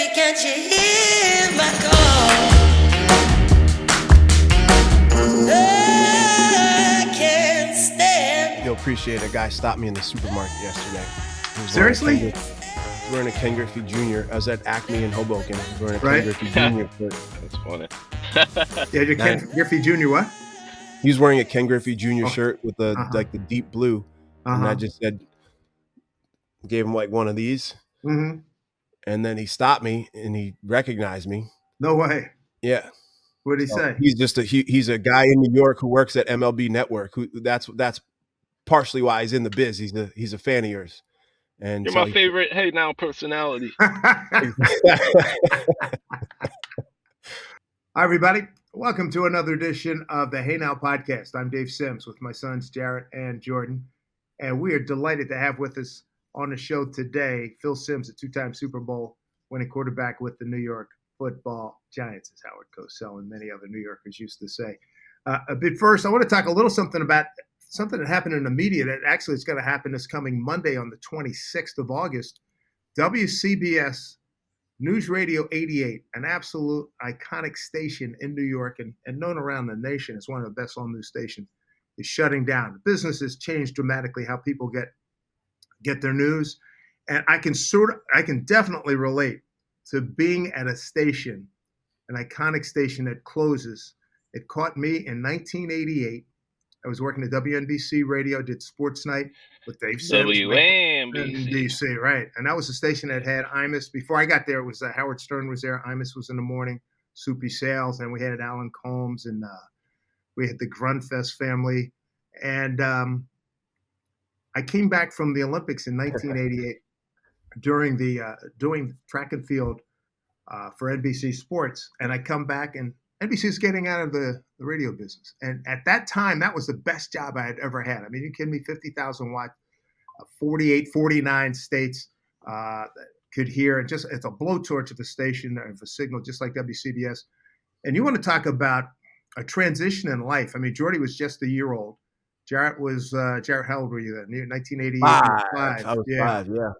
Baby, can't you hear my call? I can't stand. You'll appreciate a guy stopped me in the supermarket yesterday. Seriously? He was wearing a Ken Griffey Jr. I was at Acme in Hoboken. He was wearing a Right. Ken Griffey Jr. shirt. That's funny. Yeah, your Ken Griffey Jr. what? He was wearing a Ken Griffey Jr. Oh. shirt with the like the deep blue. And I just gave him like one of these. Mm-hmm. And then he stopped me and he recognized me. No way. Yeah. What did he say? He's just he's a guy in New York who works at MLB Network. Who that's partially why he's in the biz. He's a fan of yours. And You're so my favorite Hey Now personality. Hi, everybody. Welcome to another edition of the Hey Now podcast. I'm Dave Sims with my sons Jarrett and Jordan, and we are delighted to have with us on the show today Phil Simms, a two-time Super Bowl winning quarterback with the New York Football Giants, as Howard Cosell and many other New Yorkers used to say. But first, I want to talk a little something about something that happened in the media that actually is going to happen this coming Monday on the 26th of August. WCBS News Radio 88, an absolute iconic station in New York and known around the nation as one of the best all-news stations, is shutting down. The business has changed dramatically how people get their news. And I can definitely relate to being at a station, an iconic station that closes. It caught me in 1988. I was working at WNBC Radio, did Sports Night with Dave Sims. WNBC, right. And that was a station that had Imus. Before I got there, it was Howard Stern was there. Imus was in the morning, Soupy Sales, and we had Alan Combs, and we had the Grunfest family. And I came back from the Olympics in 1988 during doing track and field for NBC Sports. And I come back and NBC is getting out of the radio business. And at that time, that was the best job I had ever had. I mean, you kidding me? 50,000 watt, 48, 49 states could hear. And just it's a blowtorch of a station, of a signal, just like WCBS. And you want to talk about a transition in life. I mean, Jordy was just a year old. Jarrett, how old were you then? 1988? Five. I was 5, yeah.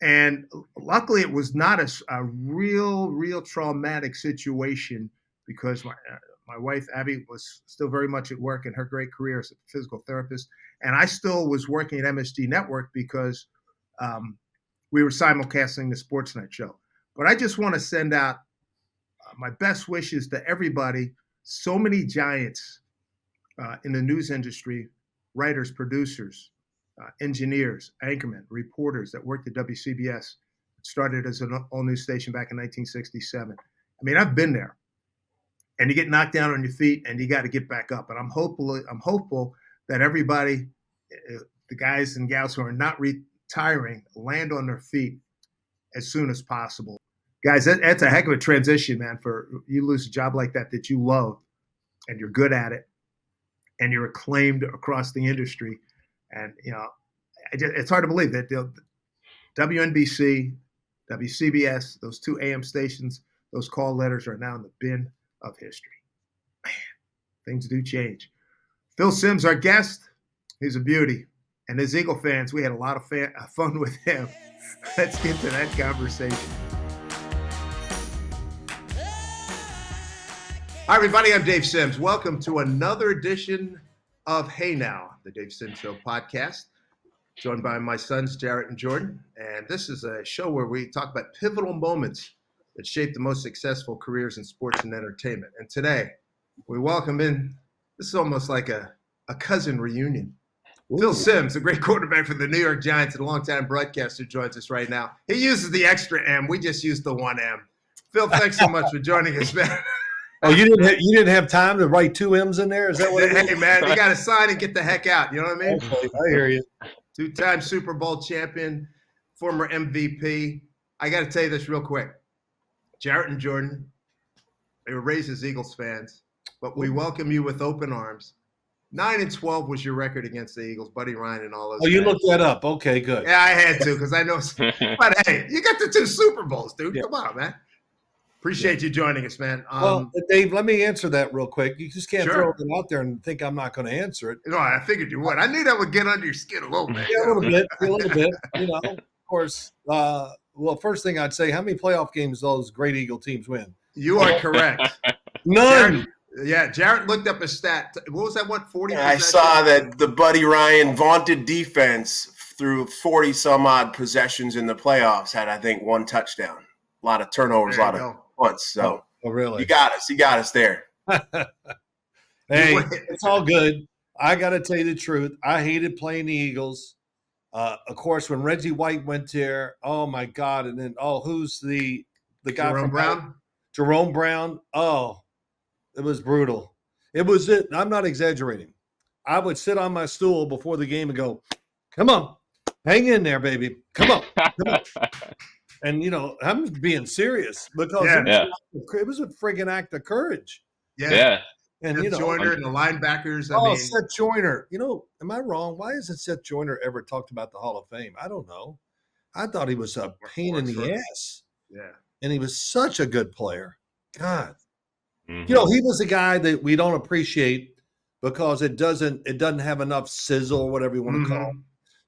And luckily, it was not a real traumatic situation because my wife, Abby, was still very much at work in her great career as a physical therapist. And I still was working at MSG Network because we were simulcasting the Sports Night show. But I just want to send out my best wishes to everybody. So many giants in the news industry, writers, producers, engineers, anchormen, reporters that worked at WCBS. It started as an all-news station back in 1967. I mean, I've been there. And you get knocked down on your feet, and you got to get back up. And I'm hopeful that everybody, the guys and gals who are not retiring, land on their feet as soon as possible. Guys, that's a heck of a transition, man. For you lose a job like that you love, and you're good at it, and you're acclaimed across the industry. And it's hard to believe that WNBC, WCBS, those two AM stations, those call letters are now in the bin of history. Man, things do change. Phil Simms, our guest, he's a beauty. And as Eagle fans, we had a lot of fun with him. Let's get to that conversation. Hi, everybody. I'm Dave Sims. Welcome to another edition of Hey Now, the Dave Sims Show podcast, joined by my sons, Jarrett and Jordan. And this is a show where we talk about pivotal moments that shaped the most successful careers in sports and entertainment. And today, we welcome in, this is almost like a cousin reunion. Ooh. Phil Simms, a great quarterback for the New York Giants and a longtime broadcaster, joins us right now. He uses the extra M. We just use the one M. Phil, thanks so much for joining us, man. Oh, you didn't have time to write 2 M's in there? Is that what it is? Hey, man, you got to sign and get the heck out. You know what I mean? Okay, I hear you. 2-time Super Bowl champion, former MVP. I got to tell you this real quick. Jarrett and Jordan, they were raised as Eagles fans, but we welcome you with open arms. 9-12 was your record against the Eagles, Buddy Ryan and all those Oh, you guys. looked that up. Okay, good. Yeah, I had to because I know. But, hey, you got the 2 Super Bowls, dude. Yeah. Come on, man. Appreciate you joining us, man. Well, Dave, let me answer that real quick. You just can't Sure. throw it out there and think I'm not going to answer it. No, I figured you would. I knew that would get under your skin a little bit. Yeah, a little bit. You know, of course, Well, first thing I'd say, how many playoff games those great Eagle teams win? You are correct. None. Jarrett looked up a stat. What was that? What 40? I saw that the Buddy Ryan vaunted defense through 40 some odd possessions in the playoffs had, I think, 1 touchdown. A lot of turnovers, a lot of punts. So really? You got us there. Hey, it's all good. I got to tell you the truth. I hated playing the Eagles. Of course, when Reggie White went there, oh my God! And then who's the guy Jerome from Brown? Jerome Brown. Oh, it was brutal. It was it. I'm not exaggerating. I would sit on my stool before the game and go, "Come on, hang in there, baby. Come on." Come on. And I'm being serious because it was a friggin' act of courage. Yeah. And Seth Joyner and the linebackers. Seth Joyner. Am I wrong? Why isn't Seth Joyner ever talked about the Hall of Fame? I don't know. I thought he was a pain in the ass. Yeah. And he was such a good player. God. Mm-hmm. He was a guy that we don't appreciate because it doesn't have enough sizzle or whatever you want to call it.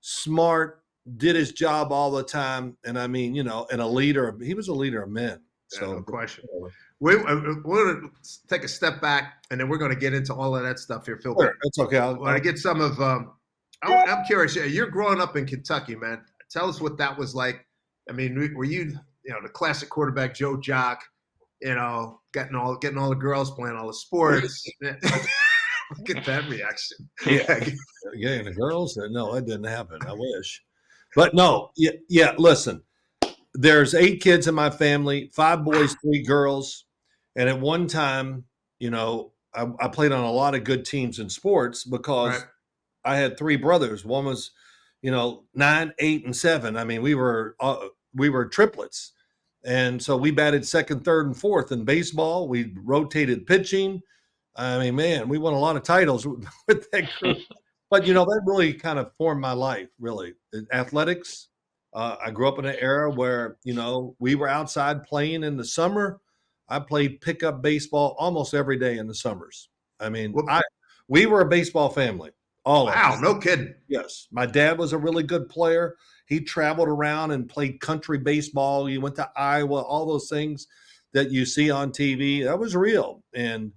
Smart, did his job all the time. And I mean, and a leader. He was a leader of men. So no question. We're going to take a step back, and then we're going to get into all of that stuff here, Phil. Sure, it's okay. I get some of I'm curious. You're growing up in Kentucky, man. Tell us what that was like. I mean, were you the classic quarterback Joe Jock, getting all the girls playing all the sports? Look at that reaction. Yeah, and the girls? No, that didn't happen. I wish. But no, yeah, listen. There's 8 kids in my family, 5 boys, 3 girls. And at one time, I played on a lot of good teams in sports because I had 3 brothers. One was, 9, 8, and 7. I mean, we were triplets. And so we batted second, third, and fourth in baseball. We rotated pitching. I mean, man, we won a lot of titles with that group. But, that really kind of formed my life, really. Athletics. I grew up in an era where, we were outside playing in the summer. I played pickup baseball almost every day in the summers. I mean, we were a baseball family. All of us. Wow, no kidding. Yes. My dad was a really good player. He traveled around and played country baseball. He went to Iowa, all those things that you see on TV. That was real. And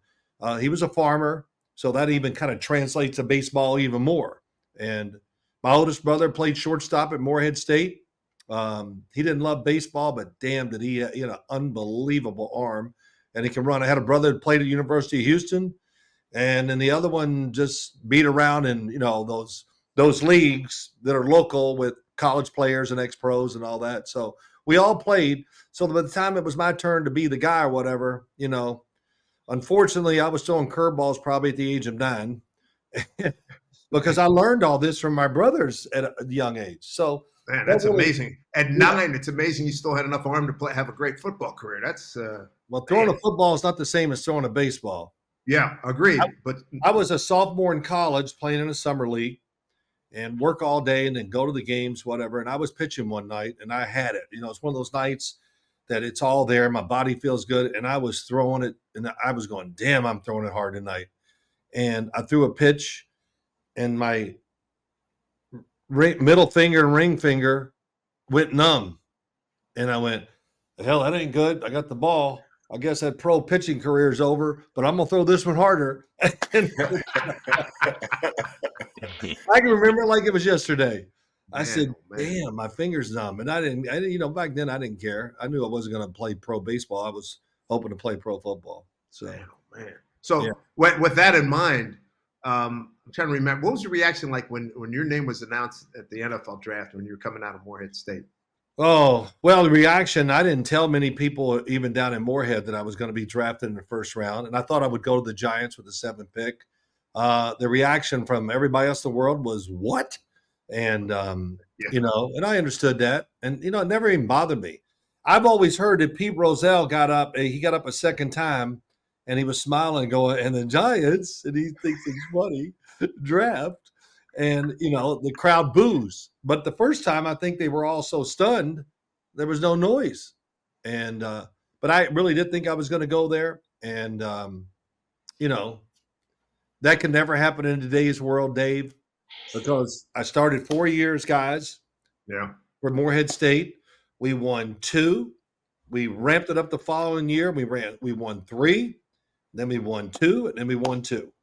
he was a farmer. So that even kind of translates to baseball even more. And my oldest brother played shortstop at Morehead State. He didn't love baseball, but damn, did he had an unbelievable arm. And he can run. I had a brother that played at University of Houston. And then the other one just beat around in, those leagues that are local with college players and ex-pros and all that. So we all played. So by the time it was my turn to be the guy or whatever, unfortunately, I was throwing curveballs probably at the age of 9 because I learned all this from my brothers at a young age. So, man, that's amazing. At 9, it's amazing you still had enough arm to have a great football career. That's well, throwing a football is not the same as throwing a baseball. Yeah, agreed. But I was a sophomore in college playing in a summer league and work all day and then go to the games, whatever. And I was pitching one night and I had it. It's one of those nights that it's all there. My body feels good. And I was throwing it and I was going, damn, I'm throwing it hard tonight. And I threw a pitch and my middle finger and ring finger went numb. And I went, hell, that ain't good. I got the ball. I guess that pro pitching career is over, but I'm going to throw this one harder. I can remember it like it was yesterday. I said, damn, my finger's numb. And I didn't, back then I didn't care. I knew I wasn't going to play pro baseball. I was hoping to play pro football. So, man. So with that in mind, I'm trying to remember, what was your reaction like when your name was announced at the NFL draft when you were coming out of Morehead State? Oh, well, the reaction, I didn't tell many people even down in Morehead that I was going to be drafted in the first round. And I thought I would go to the Giants with the 7th pick. The reaction from everybody else in the world was, what? And, and I understood that. And, it never even bothered me. I've always heard that Pete Rozelle got up a second time and he was smiling going, and the Giants, and he thinks it's funny, draft. And, the crowd boos. But the first time, I think they were all so stunned, there was no noise. And, but I really did think I was going to go there. And, that can never happen in today's world, Dave, because I started 4 years, guys. Yeah. For Morehead State, We won 2. We ramped it up the following year. We won 3. Then we won 2, and then we won 2.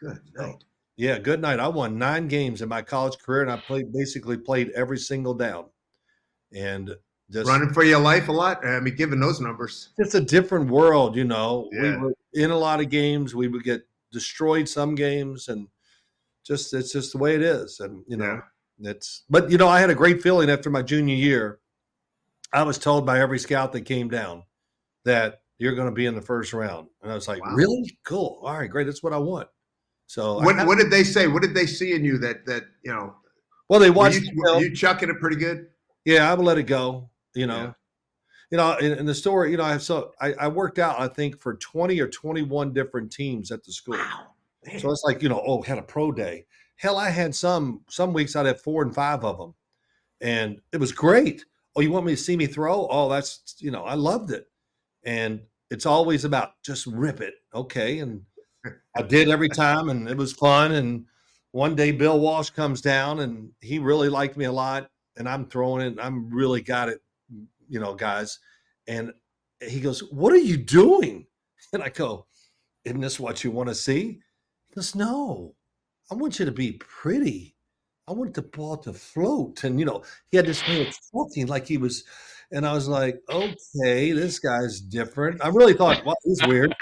Good night. Yeah, good night. I won 9 games in my college career, and I basically played every single down. And just running for your life a lot. I mean, given those numbers, it's a different world, you know. Yeah. We were in a lot of games. We would get destroyed some games, and it's just the way it is. And you know, but you know, I had a great feeling after my junior year. I was told by every scout that came down that you're going to be in the first round, and I was like, really? Cool. All right, great. That's what I want. So what did they say? What did they see in you that you know? Well, they watched. Were you chucking it pretty good? Yeah, I would let it go. You know, in the story, you know, I worked out, I think, for 20 or 21 different teams at the school. Wow. So it's like, you know, had a pro day. Hell, I had some weeks I'd have 4 and 5 of them, and it was great. Oh, you want me to see me throw? Oh, that's, you know, I loved it. And it's always about just rip it. Okay. And I did every time, and it was fun. And one day Bill Walsh comes down, and he really liked me a lot, and I'm throwing it, and I'm really got it, you know, guys. And he goes, "What are you doing?" And I go, "Isn't this what you want to see?" He goes, "No, I want you to be pretty. I want the ball to float." And, you know, he had this way of talking like he was, and I was like, okay, this guy's different. I really thought, well, he's weird.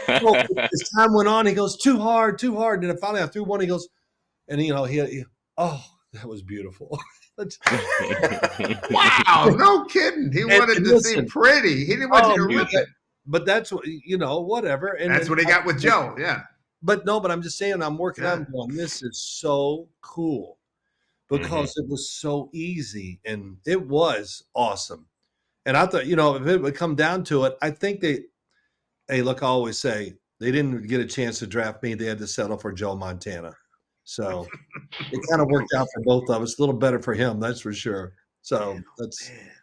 Well, as time went on, he goes, too hard. And then finally I threw one, he goes, and, you know, oh, that was beautiful. Wow, no kidding. He wanted to see pretty. He didn't want you to rip it. But that's what, you know, whatever. And that's what he got with Joe. Yeah. But I'm just saying, I'm working on going, this is so cool because it was so easy, and it was awesome. And I thought, you know, if it would come down to it, I think hey, look, I always say they didn't get a chance to draft me. They had to settle for Joe Montana. So it kind of worked out for both of us. A little better for him, that's for sure. So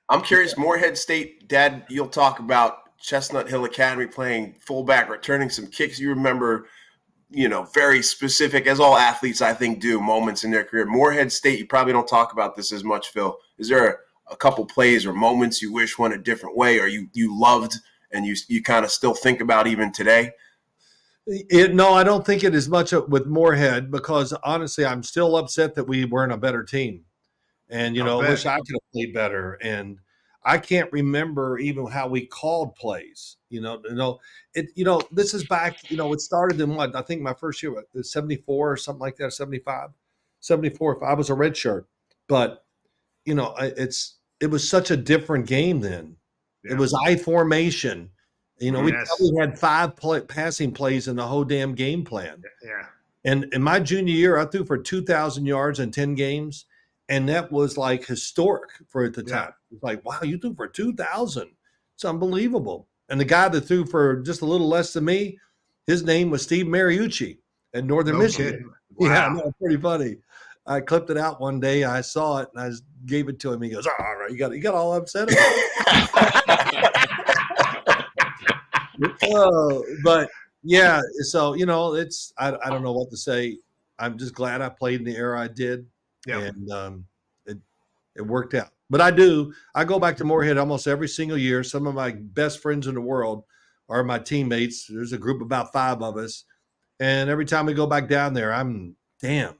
I'm curious, Morehead State, Dad, you'll talk about Chestnut Hill Academy playing fullback, returning some kicks. You remember, you know, very specific, as all athletes, I think, do, moments in their career. Morehead State, you probably don't talk about this as much, Phil. Is there a couple plays or moments you wish went a different way, or you loved and you kind of still think about even today? No, I don't think it is much with Morehead, because honestly, I'm still upset that we weren't a better team. And, you know, I wish I could have played better. And I can't remember even how we called plays. You know, this is back, you know, it started in what, I think my first year was 74 or something like that, 75, 74. If I was a red shirt, but you know, it was such a different game then. Yeah. It was I formation. You know, we probably had 5 passing plays in the whole damn game plan. Yeah. And in my junior year, I threw for 2,000 yards in 10 games. And that was like historic for at the time. It's like, wow, you threw for 2,000. It's unbelievable. And the guy that threw for just a little less than me, his name was Steve Mariucci at Northern Michigan. Wow. Yeah, no, pretty funny. I clipped it out one day. I saw it, and I gave it to him. He goes, "Oh, all right, you got all upset about it." But yeah, so you know, I don't know what to say. I'm just glad I played in the era I did, and it worked out. But I go back to Morehead almost every single year. Some of my best friends in the world are my teammates. There's a group of about 5 of us, and every time we go back down there, I'm damn.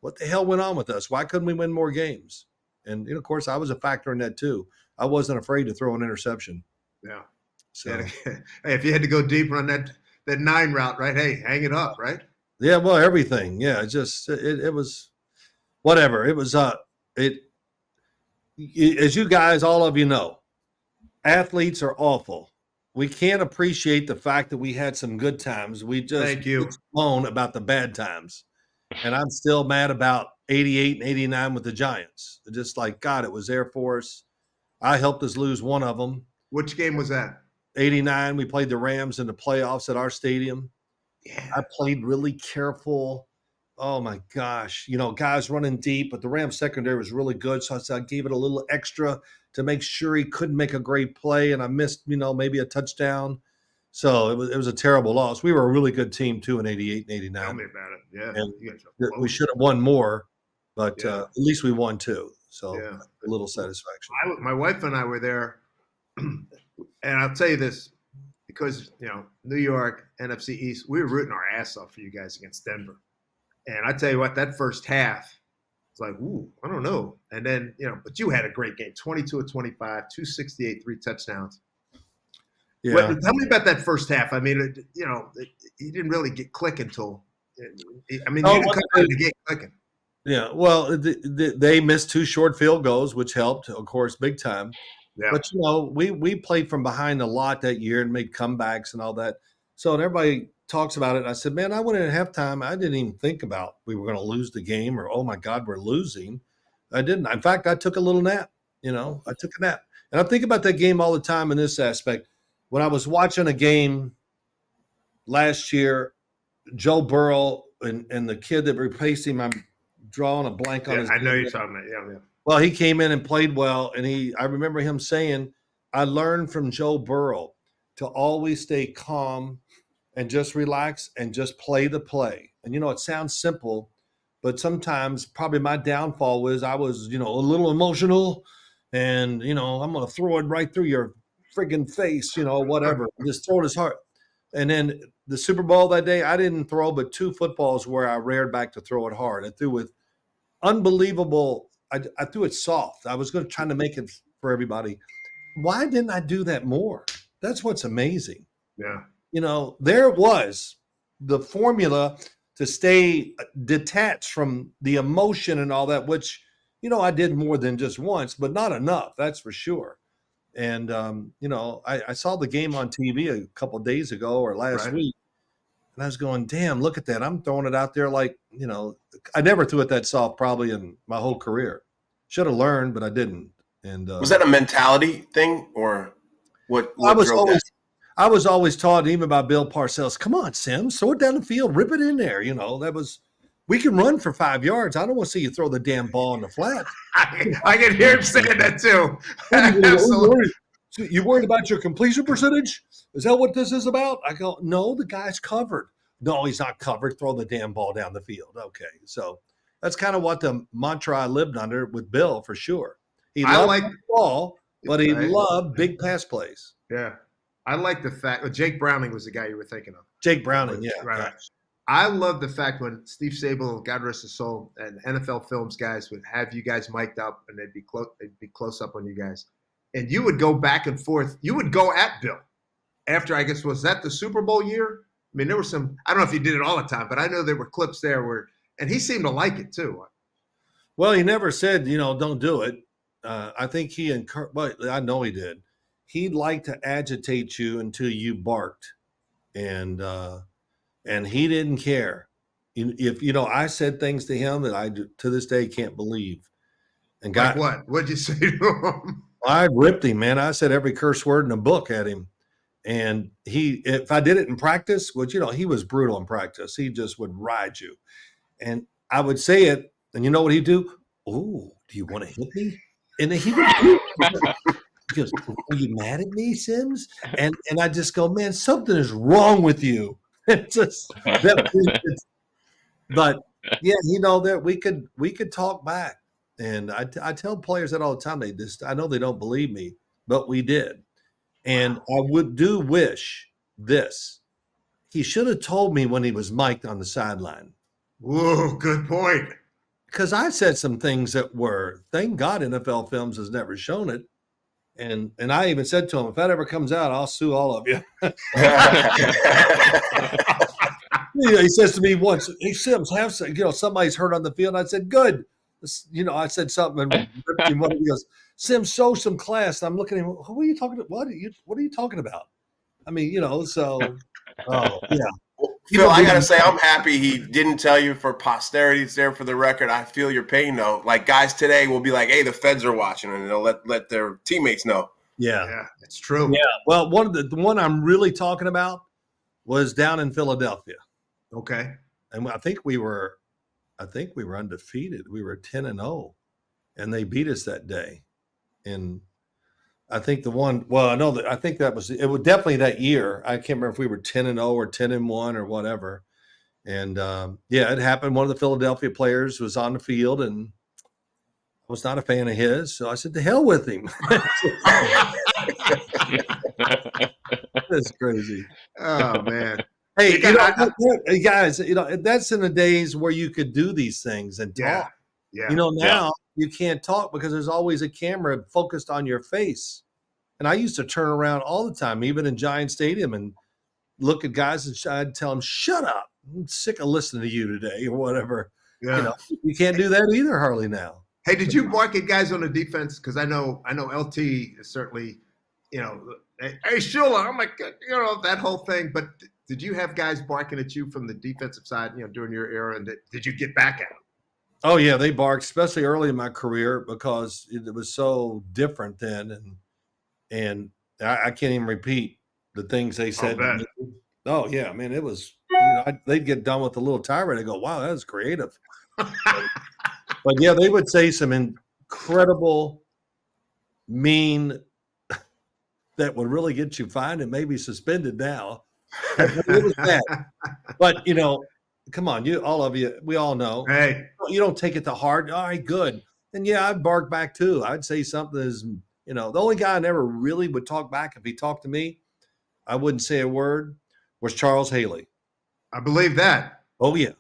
What the hell went on with us? Why couldn't we win more games? And, you know, of course, I was a factor in that too. I wasn't afraid to throw an interception. Yeah. So, hey, if you had to go deeper on that 9 route, right? Hey, hang it up, right? Yeah, well, everything. Yeah, it was whatever. It was as you guys, all of you know, athletes are awful. We can't appreciate the fact that we had some good times. We just moan about the bad times. And I'm still mad about 88 and 89 with the Giants. Just like, God, it was Air Force. I helped us lose one of them. Which game was that? 89. We played the Rams in the playoffs at our stadium. Yeah. I played really careful. Oh, my gosh. You know, guys running deep, but the Rams secondary was really good. So I gave it a little extra to make sure he couldn't make a great play. And I missed, you know, maybe a touchdown. So it was a terrible loss. We were a really good team, too, in 88 and 89. Tell me about it. Yeah. And we should have won more, but at least we won 2. So Yeah. a little satisfaction. My wife and I were there, and I'll tell you this, because New York, NFC East, we were rooting our ass off for you guys against Denver. And I tell you what, that first half, it's like, ooh, I don't know. And then, but you had a great game, 22 of 25, 268, 3 touchdowns. Yeah. Tell me about that first half. I mean, he didn't really get clicking until, you didn't come out of the gate clicking. Yeah, well, they missed 2 short field goals, which helped, of course, big time. Yeah. But, we played from behind a lot that year and made comebacks and all that. So everybody talks about it. And I said, man, I went in at halftime. I didn't even think about we were going to lose the game or, oh, my God, we're losing. I didn't. In fact, I took a little nap. I took a nap. And I think about that game all the time in this aspect. When I was watching a game last year, Joe Burrow and the kid that replaced him, I'm drawing a blank on his name. I know you're talking about. Yeah. Well, he came in and played well, and I remember him saying, I learned from Joe Burrow to always stay calm and just relax and just play the play. And, it sounds simple, but sometimes probably my downfall was I was, a little emotional and, I'm going to throw it right through your friggin' face, whatever, just throw it as hard. And then the Super Bowl that day, I didn't throw but 2 footballs where I reared back to throw it hard. I threw with unbelievable. I threw it soft. I was trying to make it for everybody. Why didn't I do that more? That's what's amazing. Yeah. There was the formula to stay detached from the emotion and all that, which, I did more than just once, but not enough. That's for sure. And, I saw the game on TV a couple of days ago or last week, and I was going, damn, look at that. I'm throwing it out there like, I never threw it that soft probably in my whole career. Should have learned, but I didn't. And was that a mentality thing or what I was always taught, even by Bill Parcells, come on, Sims, throw it down the field, rip it in there. We can run for 5 yards. I don't want to see you throw the damn ball in the flat. I can hear him saying that too. Absolutely. You worried about your completion percentage? Is that what this is about? I go, no, the guy's covered. No, he's not covered. Throw the damn ball down the field. Okay. So that's kind of what the mantra I lived under with Bill for sure. He loved the ball, but he loved big pass plays. Yeah. I like the fact Jake Browning was the guy you were thinking of. Jake Browning, yeah. Right. I love the fact when Steve Sabol, God rest his soul, and NFL Films guys would have you guys mic'd up and they'd be close up on you guys. And you would go back and forth. You would go at Bill after, I guess, was that the Super Bowl year? I mean, there were some, I don't know if you did it all the time, but I know there were clips there and he seemed to like it too. Well, he never said, don't do it. I think I know he did. He'd like to agitate you until you barked. And he didn't care. If, I said things to him that I to this day can't believe. And like what? What'd you say to him? I ripped him, man. I said every curse word in a book at him. And if I did it in practice, which, he was brutal in practice. He just would ride you. And I would say it, and you know what he'd do? Oh, do you want to hit me? And then he would do it. He goes, are you mad at me, Sims? And I just go, man, something is wrong with you. It's just but yeah, that we could talk back. And I tell players that all the time. I know they don't believe me, but we did. And I do wish this. He should have told me when he was mic'd on the sideline. Whoa, good point. Because I said some things that were, thank God NFL Films has never shown it. And I even said to him, if that ever comes out, I'll sue all of you. He says to me once, hey, Sims, somebody's hurt on the field. And I said, good. I said something and he goes, Sims, show some class. And I'm looking at him, who are you talking about? What are you talking about? I mean, so, oh, yeah. Phil, I got to say, I'm happy he didn't tell you for posterity. It's there for the record. I feel your pain, though. Like, guys today will be like, hey, the feds are watching, and they'll let their teammates know. Yeah, it's true. Yeah. Well, the one I'm really talking about was down in Philadelphia. Okay. And I think we were undefeated. We were 10-0, and they beat us that day. And I think I think that was definitely that year. I can't remember if we were 10-0 or 10-1 or whatever. And it happened. One of the Philadelphia players was on the field, and was not a fan of his. So I said, to hell with him. That's crazy. Oh man. Hey, hey guys, that's in the days where you could do these things and talk. Yeah. Now you can't talk because there's always a camera focused on your face. And I used to turn around all the time, even in Giant Stadium, and look at guys and I'd tell them, shut up. I'm sick of listening to you today or whatever. Yeah. You can't do that either hardly now. Hey, did you bark at guys on the defense? Because I know LT is certainly, hey, Shula, I'm like, that whole thing. But did you have guys barking at you from the defensive side, during your era? And did you get back at them? Oh, yeah, they barked, especially early in my career because it was so different then. And I can't even repeat the things they said. Oh, yeah, man, it was, they'd get done with a little tirade. They go, wow, that was creative. But, yeah, they would say some incredible, mean that would really get you fined and maybe suspended now. It was bad. But, come on, all of you, we all know. Hey. You don't take it to heart. All right, good. And, yeah, I'd bark back too. I'd say something as, the only guy I never really would talk back. If he talked to me, I wouldn't say a word, was Charles Haley. I believe that. Oh, yeah.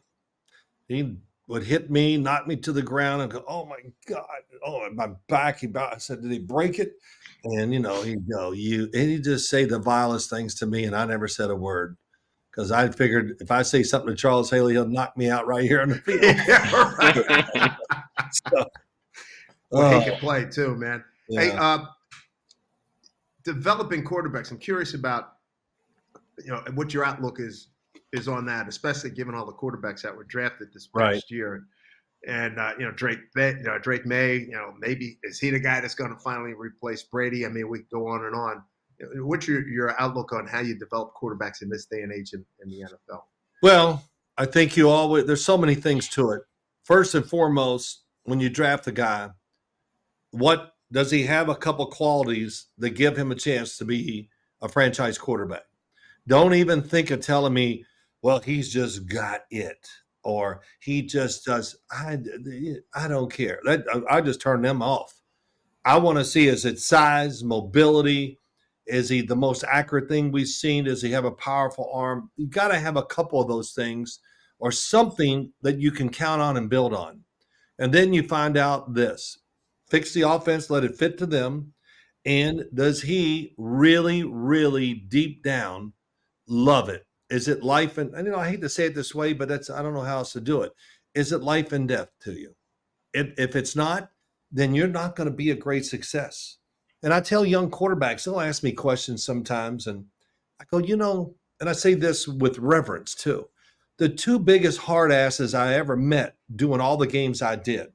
He would hit me, knock me to the ground, and go, oh, my God. Oh, my back. I said, did he break it? And, he'd go, and he'd just say the vilest things to me, and I never said a word. Because I figured if I say something to Charles Haley, he'll knock me out right here on the field. He can play too, man. Yeah. Hey, developing quarterbacks. I'm curious about, what your outlook is on that, especially given all the quarterbacks that were drafted this past year. And Drake May, maybe is he the guy that's going to finally replace Brady? I mean, we go on and on. What's your outlook on how you develop quarterbacks in this day and age in the NFL? Well, I think there's so many things to it. First and foremost, when you draft a guy, what does he have? A couple qualities that give him a chance to be a franchise quarterback. Don't even think of telling me, well, he's just got it, or he just does. I don't care. I just turn them off. I want to see, is it size, mobility? Is he the most accurate thing we've seen? Does he have a powerful arm? You got to have a couple of those things or something that you can count on and build on. And then you find out this. Fix the offense, let it fit to them. And does he really, really deep down love it? Is it life and I hate to say it this way, but I don't know how else to do it. Is it life and death to you? If it's not, then you're not going to be a great success. And I tell young quarterbacks, they'll ask me questions sometimes, and I go, and I say this with reverence too. The two biggest hard asses I ever met doing all the games I did,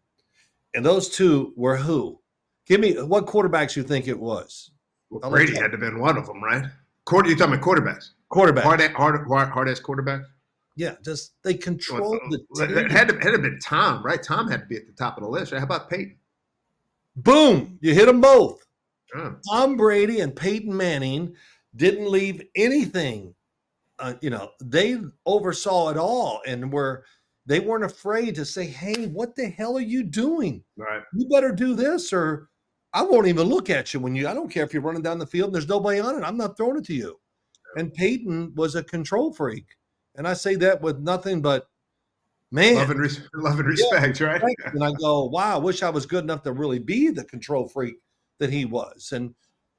and those two were who? Give me what quarterbacks you think it was. Well, Brady had to have been one of them, right? You're talking about quarterbacks. Quarterback. Hard-ass quarterback? Yeah, just they controlled the team. It had to have been Tom, right? Tom had to be at the top of the list. Right? How about Peyton? Boom! You hit them both. Oh. Tom Brady and Peyton Manning didn't leave anything. They oversaw it all, and they weren't afraid to say, "Hey, what the hell are you doing? Right. You better do this, or I won't even look at you I don't care if you're running down the field and there's nobody on it. I'm not throwing it to you." And Peyton was a control freak, and I say that with nothing but man, love and respect, right? And I go, wow, I wish I was good enough to really be the control freak that he was. And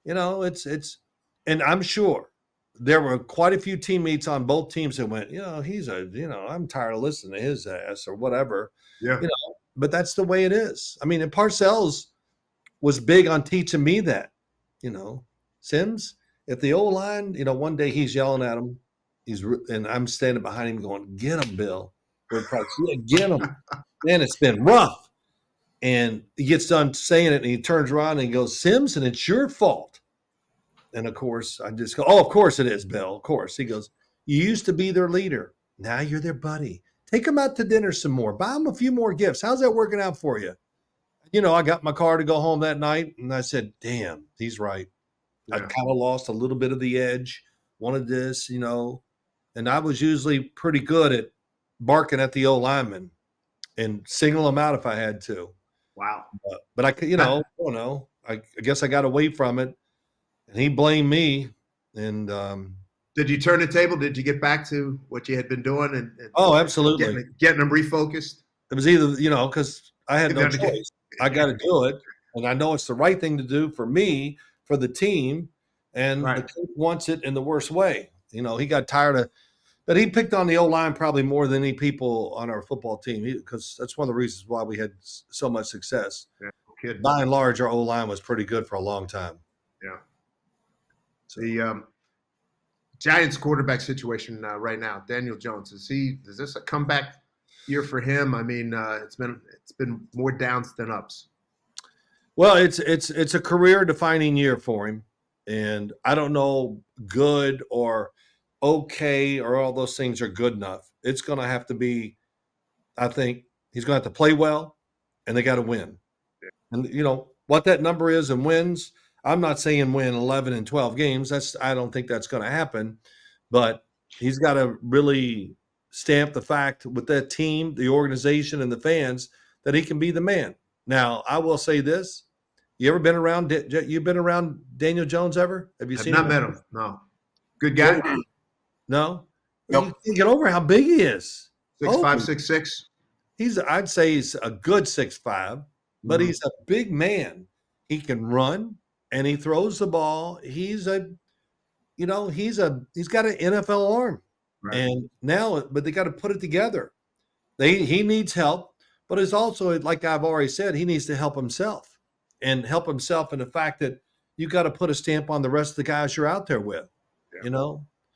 and I'm sure there were quite a few teammates on both teams that went, I'm tired of listening to his ass or whatever. Yeah. But that's the way it is. I mean, and Parcells was big on teaching me that, Sims, if the O-line, one day he's yelling at him, and I'm standing behind him going, get him, Bill. Get him. Man, it's been rough. And he gets done saying it, and he turns around and he goes, Sims, and it's your fault. And, of course, I just go, oh, of course it is, Bill. Of course. He goes, you used to be their leader. Now you're their buddy. Take them out to dinner some more. Buy them a few more gifts. How's that working out for you? I got my car to go home that night, and I said, damn, he's right. Yeah. I kind of lost a little bit of the edge, wanted this, and I was usually pretty good at barking at the O-lineman and single them out if I had to. Wow. But I could, I don't know. I guess I got away from it, and he blamed me. And did you turn the table? Did you get back to what you had been doing and oh, absolutely, getting them refocused? it was either because I had no choice. I got to do it, and I know it's the right thing to do for me, for the team, and the coach wants it in the worst way. He got tired of. But he picked on the O-line probably more than any people on our football team because that's one of the reasons why we had so much success. Yeah, by and large, our O-line was pretty good for a long time. Yeah. So the Giants quarterback situation right now, Daniel Jones, is this a comeback year for him? I mean, it's been more downs than ups. Well, it's a career-defining year for him, and I don't know good or okay or all those things are good enough. It's going to have to be, I think, he's going to have to play well, and they got to win. Yeah. And what that number is and wins, I'm not saying win 11 and 12 games. I don't think that's going to happen, but he's got to really stamp the fact with that team, the organization, and the fans that he can be the man. Now, I will say this: you ever been around? You've been around Daniel Jones ever? Have you seen him? I've not met him. No. Good guy. No. Nope. You can't get over how big he is. 6'5", 6'6". I'd say he's a good 6'5", but he's a big man. He can run and he throws the ball. He's got an NFL arm. Right. And but they got to put it together. He needs help, but it's also, like I've already said, he needs to help himself in the fact that you got to put a stamp on the rest of the guys you're out there with,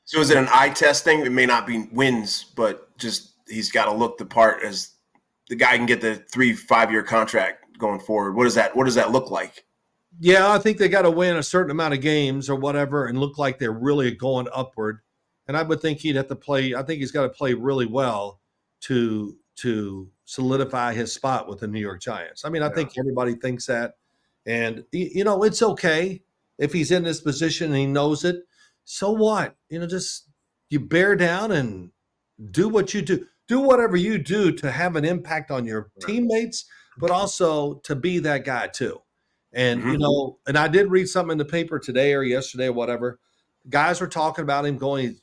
So is it an eye test thing? It may not be wins, but just he's got to look the part as the guy can get the 3-5-year contract going forward. What does that look like? Yeah, I think they got to win a certain amount of games or whatever and look like they're really going upward. And I would think he'd have to play. I think he's got to play really well to solidify his spot with the New York Giants. I mean, I think everybody thinks that. And, it's okay if he's in this position and he knows it. So what? Just you bear down and do what you do. Do whatever you do to have an impact on your teammates, but also to be that guy too. And, and I did read something in the paper today or yesterday or whatever. Guys were talking about him going,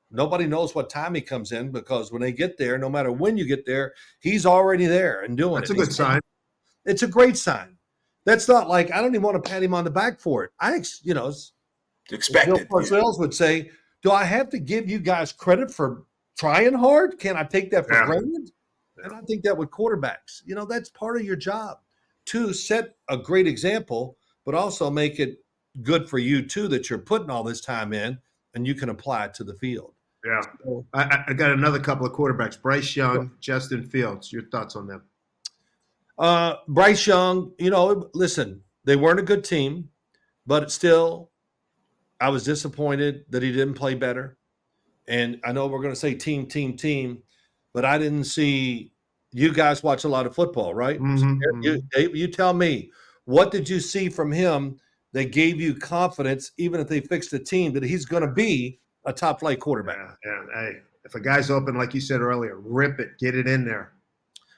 nobody knows what time he comes in because when they get there, no matter when you get there, he's already there and doing it. That's a good sign. It's a great sign. That's not like, I don't even want to pat him on the back for it. It's expected. Parcells would say, do I have to give you guys credit for trying hard? Can I take that for granted? Yeah. And I think that with quarterbacks, that's part of your job to set a great example, but also make it good for you too, that you're putting all this time in and you can apply it to the field. Yeah. So, I got another couple of quarterbacks, Bryce Young, Justin Fields. Your thoughts on them? Bryce Young, listen, they weren't a good team, but still, I was disappointed that he didn't play better. And I know we're going to say team, but I didn't see you guys watch a lot of football, right? You tell me, what did you see from him that gave you confidence, even if they fixed the team, that he's going to be a top-flight quarterback? Yeah. Hey, if a guy's open, like you said earlier, rip it, get it in there.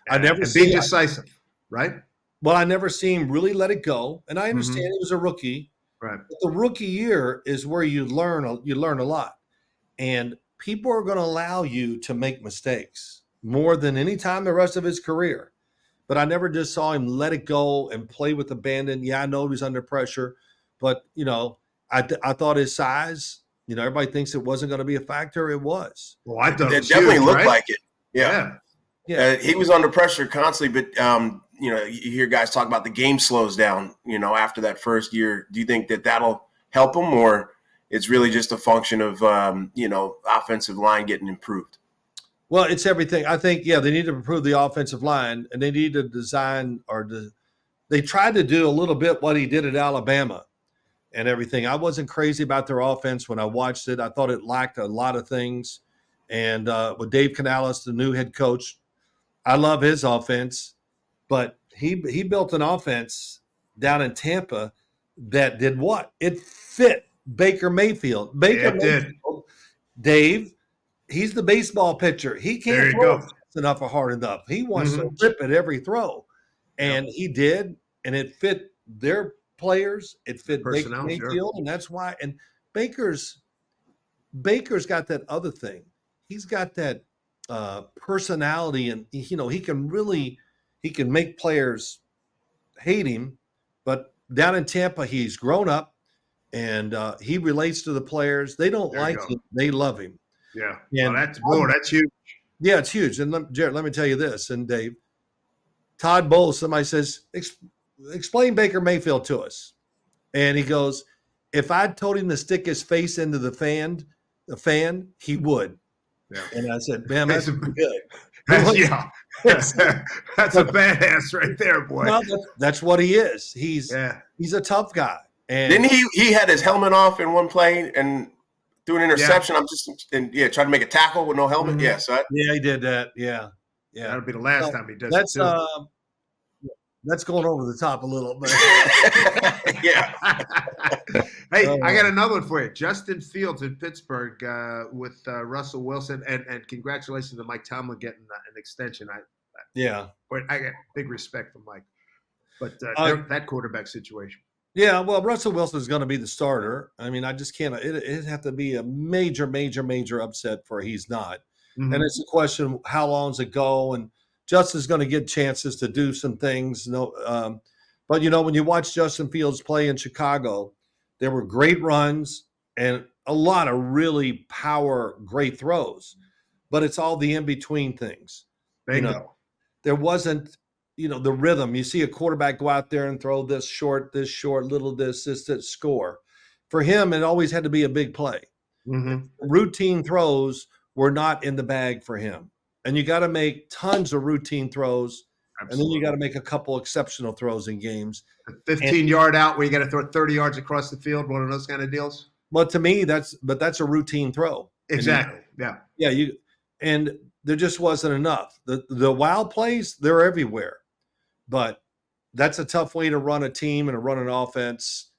I never be decisive, right? Well, I never see him really let it go, and I understand he was a rookie. Right. But the rookie year is where you learn a lot, and people are going to allow you to make mistakes more than any time the rest of his career. But I never just saw him let it go and play with abandon. Yeah, I know he's under pressure, but I thought his size. Everybody thinks it wasn't going to be a factor. It was. Well, I thought it definitely huge, looked right? like it. Yeah. He was under pressure constantly, but you hear guys talk about the game slows down. After that first year, do you think that that'll help him, or it's really just a function of offensive line getting improved? Well, it's everything. I think, they need to improve the offensive line, and they need to design they tried to do a little bit what he did at Alabama and everything. I wasn't crazy about their offense when I watched it. I thought it lacked a lot of things. And with Dave Canales, the new head coach, I love his offense, but he built an offense down in Tampa that did what? It fit Baker Mayfield. Mayfield, Dave, he's the baseball pitcher. He can't throw enough or hard enough. He wants to rip at every throw. And he did, and it fit their players. It fit Baker Personnel, Mayfield, and that's why. And Baker's got that other thing. He's got that personality, and he can make players hate him. But down in Tampa, he's grown up, and he relates to the players. They don't like him; they love him. Yeah, and that's huge. Yeah, it's huge. And Jared, let me tell you this, and Dave, Todd Bowles, somebody says, explain Baker Mayfield to us. And he goes, if I'd told him to stick his face into the fan, he would. Yeah. And I said, man, that's good. That's a badass right there, boy. Well, that's what he is. He's a tough guy. And didn't he had his helmet off in one play and threw an interception? Trying to make a tackle with no helmet. Mm-hmm. Yeah, so he did that. Yeah. That'll be the last time he does that's, it. That's going over the top a little bit. Yeah. Hey, I got another one for you. Justin Fields in Pittsburgh with Russell Wilson, and congratulations to Mike Tomlin getting an extension. But I got big respect for Mike. But that quarterback situation. Yeah, well, Russell Wilson is going to be the starter. I mean, I just can't. It'd have to be a major, major, major upset for he's not. Mm-hmm. And it's a question, how long does it go? And Justin's going to get chances to do some things. But, when you watch Justin Fields play in Chicago, there were great runs and a lot of really great throws. But it's all the in-between things. Bingo. There wasn't, the rhythm. You see a quarterback go out there and throw this short, little this, score. For him, it always had to be a big play. Mm-hmm. Routine throws were not in the bag for him. And you got to make tons of routine throws. Absolutely. And then you got to make a couple exceptional throws in games. A 15-yard out where you got to throw 30 yards across the field, one of those kind of deals? Well, to me, that's a routine throw. Exactly, Yeah, and there just wasn't enough. The wild plays, they're everywhere. But that's a tough way to run a team and to run an offense.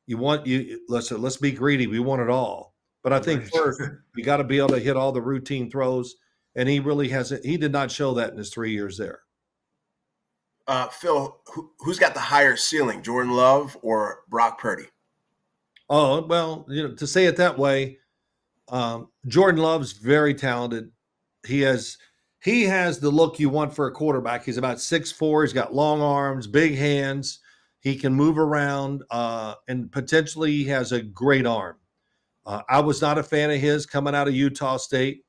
Let's be greedy. We want it all. But I think first, you got to be able to hit all the routine throws. And he really hasn't. He did not show that in his 3 years there. Phil, who's got the higher ceiling, Jordan Love or Brock Purdy? Oh, well, to say it that way, Jordan Love's very talented. He has the look you want for a quarterback. He's about 6'4". He's got long arms, big hands. He can move around, and potentially he has a great arm. I was not a fan of his coming out of Utah State.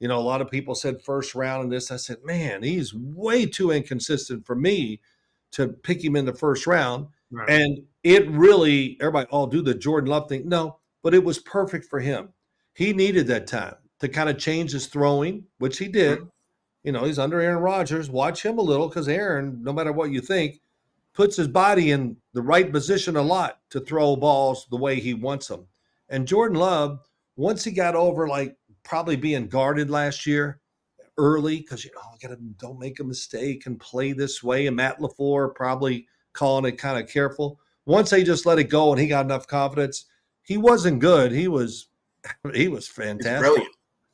A lot of people said first round in this. I said, man, he's way too inconsistent for me to pick him in the first round. Right. And it really, everybody, do the Jordan Love thing. No, but it was perfect for him. He needed that time to kind of change his throwing, which he did. Mm-hmm. He's under Aaron Rodgers. Watch him a little because Aaron, no matter what you think, puts his body in the right position a lot to throw balls the way he wants them. And Jordan Love, once he got over probably being guarded last year early because, don't make a mistake and play this way. And Matt LaFleur probably calling it kind of careful. Once they just let it go and he got enough confidence, he wasn't good. He was fantastic. He's brilliant.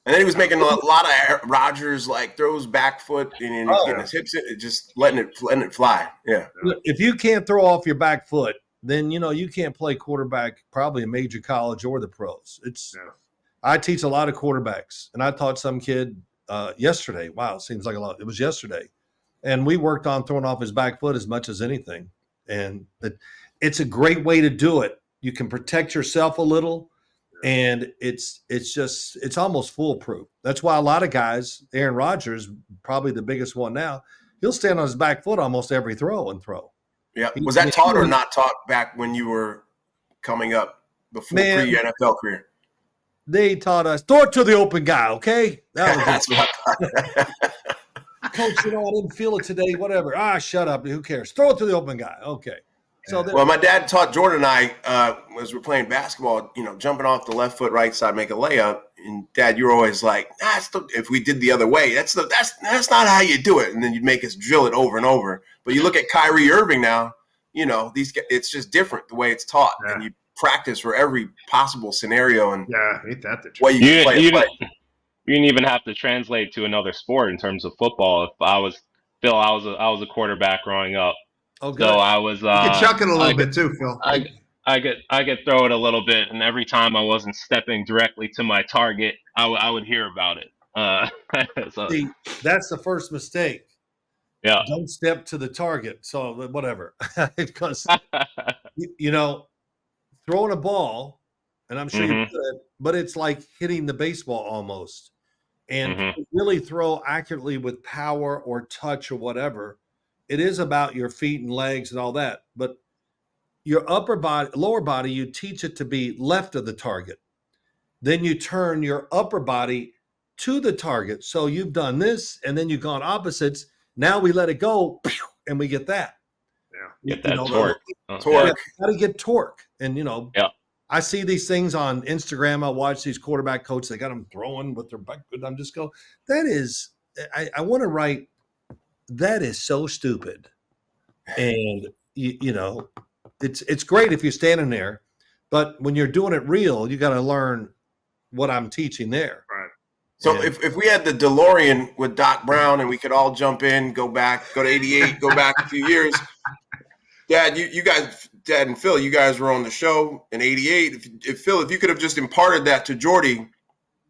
And then he was making a lot of Rodgers throws back foot and getting his hips in, just letting it fly. Yeah. If you can't throw off your back foot, then you can't play quarterback probably in major college or the pros. I teach a lot of quarterbacks, and I taught some kid yesterday. Wow, it seems like a lot. It was yesterday. And we worked on throwing off his back foot as much as anything. And it's a great way to do it. You can protect yourself a little, and it's almost foolproof. That's why a lot of guys, Aaron Rodgers, probably the biggest one now, he'll stand on his back foot almost every throw. Yeah. Was that taught or not taught back when you were coming up before pre-NFL career? They taught us, throw it to the open guy, okay? That's what I thought. Coach, I didn't feel it today, whatever. Shut up. Who cares? Throw it to the open guy. Okay. So my dad taught Jordan and I, as we're playing basketball, jumping off the left foot, right side, make a layup. And Dad, you were always like, if we did the other way, that's not how you do it. And then you'd make us drill it over and over. But you look at Kyrie Irving now, it's just different the way it's taught. Yeah. And you practice for every possible scenario. And ain't that the truth? You didn't even have to translate to another sport in terms of football. If I was Phil, I was a quarterback growing up, Oh, so good. I was You can chuck it a I little get bit too, Phil. I get throw it a little bit, and every time I wasn't stepping directly to my target, I would hear about it. So See, that's the first mistake. yeah. Don't step to the target. So whatever, because you know, throwing a ball, and I'm sure you're Mhm. good, but it's like hitting the baseball almost. And Mhm. to really throw accurately with power or touch or whatever, it is about your feet and legs and all that. But your upper body, lower body, you teach it to be left of the target. Then you turn your upper body to the target. So you've done this and then you've gone opposites. Now we let it go and we get that. Yeah. Get You that know, torque. Yeah. yeah, Torque. got to get torque. And, Yeah. I see these things on Instagram. I watch these quarterback coaches. They got them throwing with their back. I'm just go, that is, I want to write, that is so stupid. And, it's great if you're standing there, but when you're doing it real, you got to learn what I'm teaching there. Right. So And if we had the DeLorean with Doc Brown and we could all jump in, go to 88, go back a few years. Dad, you guys, Dad and Phil, you guys were on the show in 88. If Phil, if you could have just imparted that to Jordy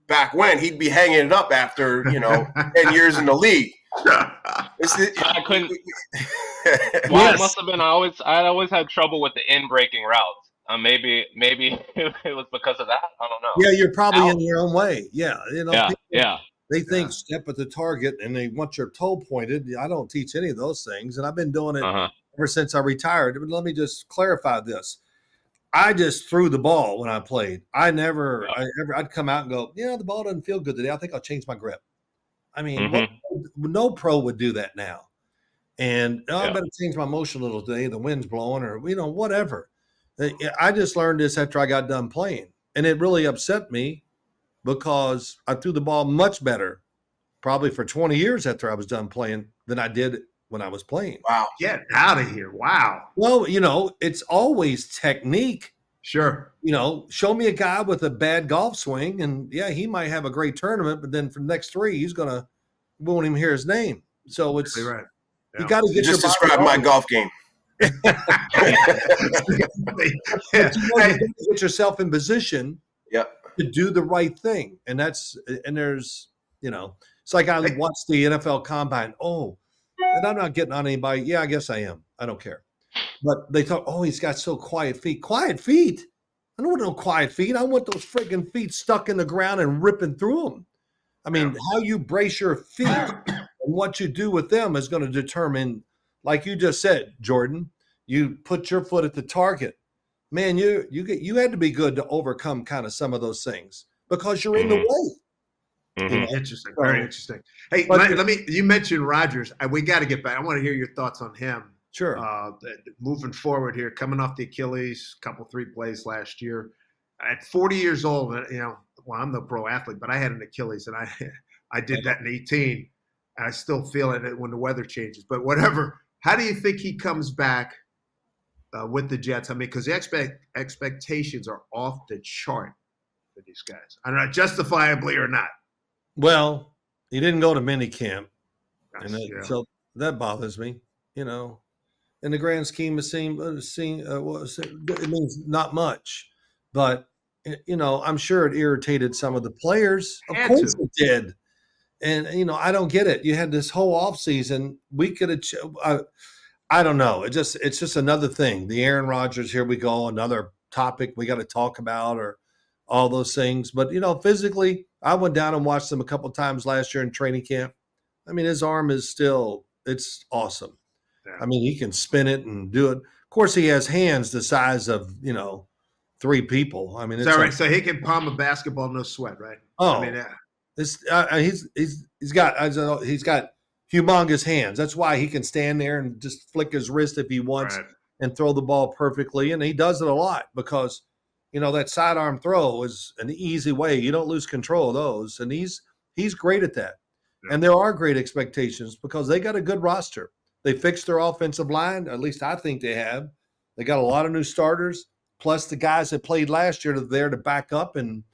back when, he'd be hanging it up after, 10 years in the league. I couldn't. Well, it yes, must have been. I always had trouble with the in breaking routes. Maybe it was because of that. I don't know. yeah, you're probably Out. in your own way. Yeah, Yeah. people, Yeah. they think Yeah. step at the target and they want your toe pointed. I don't teach any of those things, and I've been doing it Uh huh. ever since I retired. But let me just clarify this. I just threw the ball when I played. Yeah. I'd come out and go, yeah, the ball doesn't feel good today. I think I'll change my grip. I mean, Mhm. no pro would do that now. And I Yeah. better change my motion a little today. The wind's blowing, or whatever. I just learned this after I got done playing, and it really upset me because I threw the ball much better, probably for 20 years after I was done playing, than I did when I was playing. Wow. Get out of here. Wow. Well, it's always technique. Sure. Show me a guy with a bad golf swing, and yeah, he might have a great tournament, but then for the next three, won't even hear his name. So it's You're right. you Yeah. got to You get your just body described my right. golf game. But you got to get yourself in position Yep. to do the right thing, and there's it's like I watched the NFL Combine. Oh, and I'm not getting on anybody. Yeah, I guess I am. I don't care. But they thought, oh, he's got so quiet feet. Quiet feet? I don't want no quiet feet. I want those freaking feet stuck in the ground and ripping through them. I mean, how you brace your feet and what you do with them is going to determine, like you just said, Jordan, you put your foot at the target. Man, you had to be good to overcome kind of some of those things because you're in the Mhm. way. Mhm. Interesting. So- Very interesting. Hey, But- let me. You mentioned Rodgers. We got to get back. I want to hear your thoughts on him. Sure. Moving forward here, coming off the Achilles, three plays last year. At 40 years old, well, I'm no pro athlete, but I had an Achilles, and I did that in 18, and I still feel it when the weather changes. But whatever. How do you think he comes back with the Jets? I mean, because the expectations are off the chart for these guys. I don't know, justifiably or not. Well, he didn't go to minicamp, and Yeah. so that bothers me. In the grand scheme of it means not much, but I'm sure it irritated some of the players. Of course it did. And I don't get it. You had this whole off season. We could have. I don't know. It's just another thing. The Aaron Rodgers. Here we go. Another topic we got to talk about, or all those things. But physically, I went down and watched him a couple of times last year in training camp. I mean, his arm is it's awesome. Yeah. I mean, he can spin it and do it. Of course, he has hands the size of, three people. I mean, it's right. So he can palm a basketball, no sweat, right? Oh, I mean, he's got humongous hands. That's why he can stand there and just flick his wrist if he wants and throw the ball perfectly. And he does it a lot because, that sidearm throw is an easy way. You don't lose control of those. And he's great at that. Yeah. And there are great expectations because they got a good roster. They fixed their offensive line. At least I think they have. They got a lot of new starters, plus the guys that played last year are there to back up. And in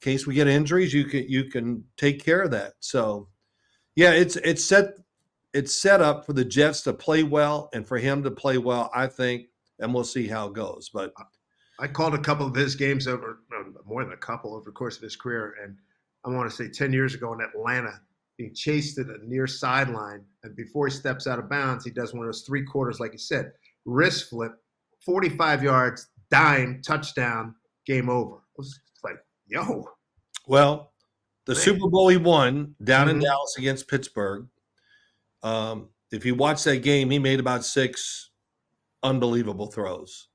case we get injuries, you can take care of that. So, yeah, it's set it's set up for the Jets to play well and for him to play well, I think, and we'll see how it goes. But I called a couple of his games over, more than a couple over the course of his career. And I want to say 10 years ago in Atlanta, being chased to the near sideline. And before he steps out of bounds, he does one of those 3/4, like you said, wrist flip, 45 yards, dime, touchdown, game over. It was like, yo. Well, the Man. Super Bowl he won down in Dallas against Pittsburgh. If you watch that game, he made about 6 unbelievable throws.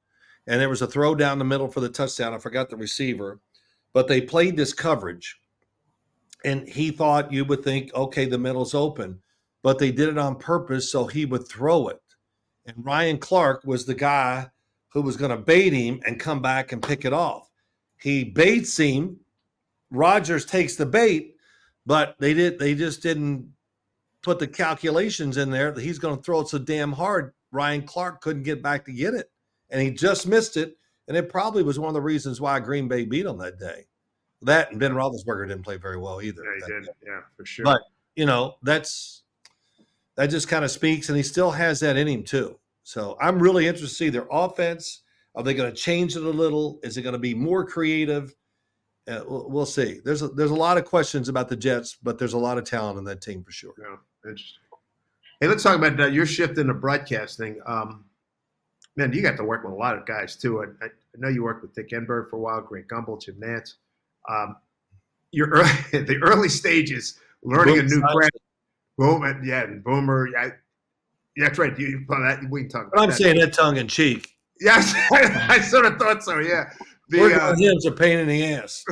And there was a throw down the middle for the touchdown. I forgot the receiver, but they played this coverage. And he thought you would think, okay, the middle's open. But they did it on purpose so he would throw it. And Ryan Clark was the guy who was going to bait him and come back and pick it off. He baits him. Rodgers takes the bait, but they just didn't put the calculations in there that he's going to throw it so damn hard. Ryan Clark couldn't get back to get it. And he just missed it. And it probably was one of the reasons why Green Bay beat him that day. That and Ben Roethlisberger didn't play very well either. Yeah, he did. Yeah, for sure. But, that just kind of speaks, and he still has that in him too. So I'm really interested to see their offense. Are they going to change it a little? Is it going to be more creative? We'll see. There's a lot of questions about the Jets, but there's a lot of talent in that team for sure. Yeah, interesting. Hey, let's talk about your shift into broadcasting. Man, you got to work with a lot of guys too. I know you worked with Dick Enberg for a while, Greg Gumbel, Jim Nantz. The early stages, learning a new craft. Boomer, and Boomer. That's right. We can talk about but I'm that. saying that tongue in cheek. Yes, I sort of thought so. Yeah. Working on him's a pain in the ass.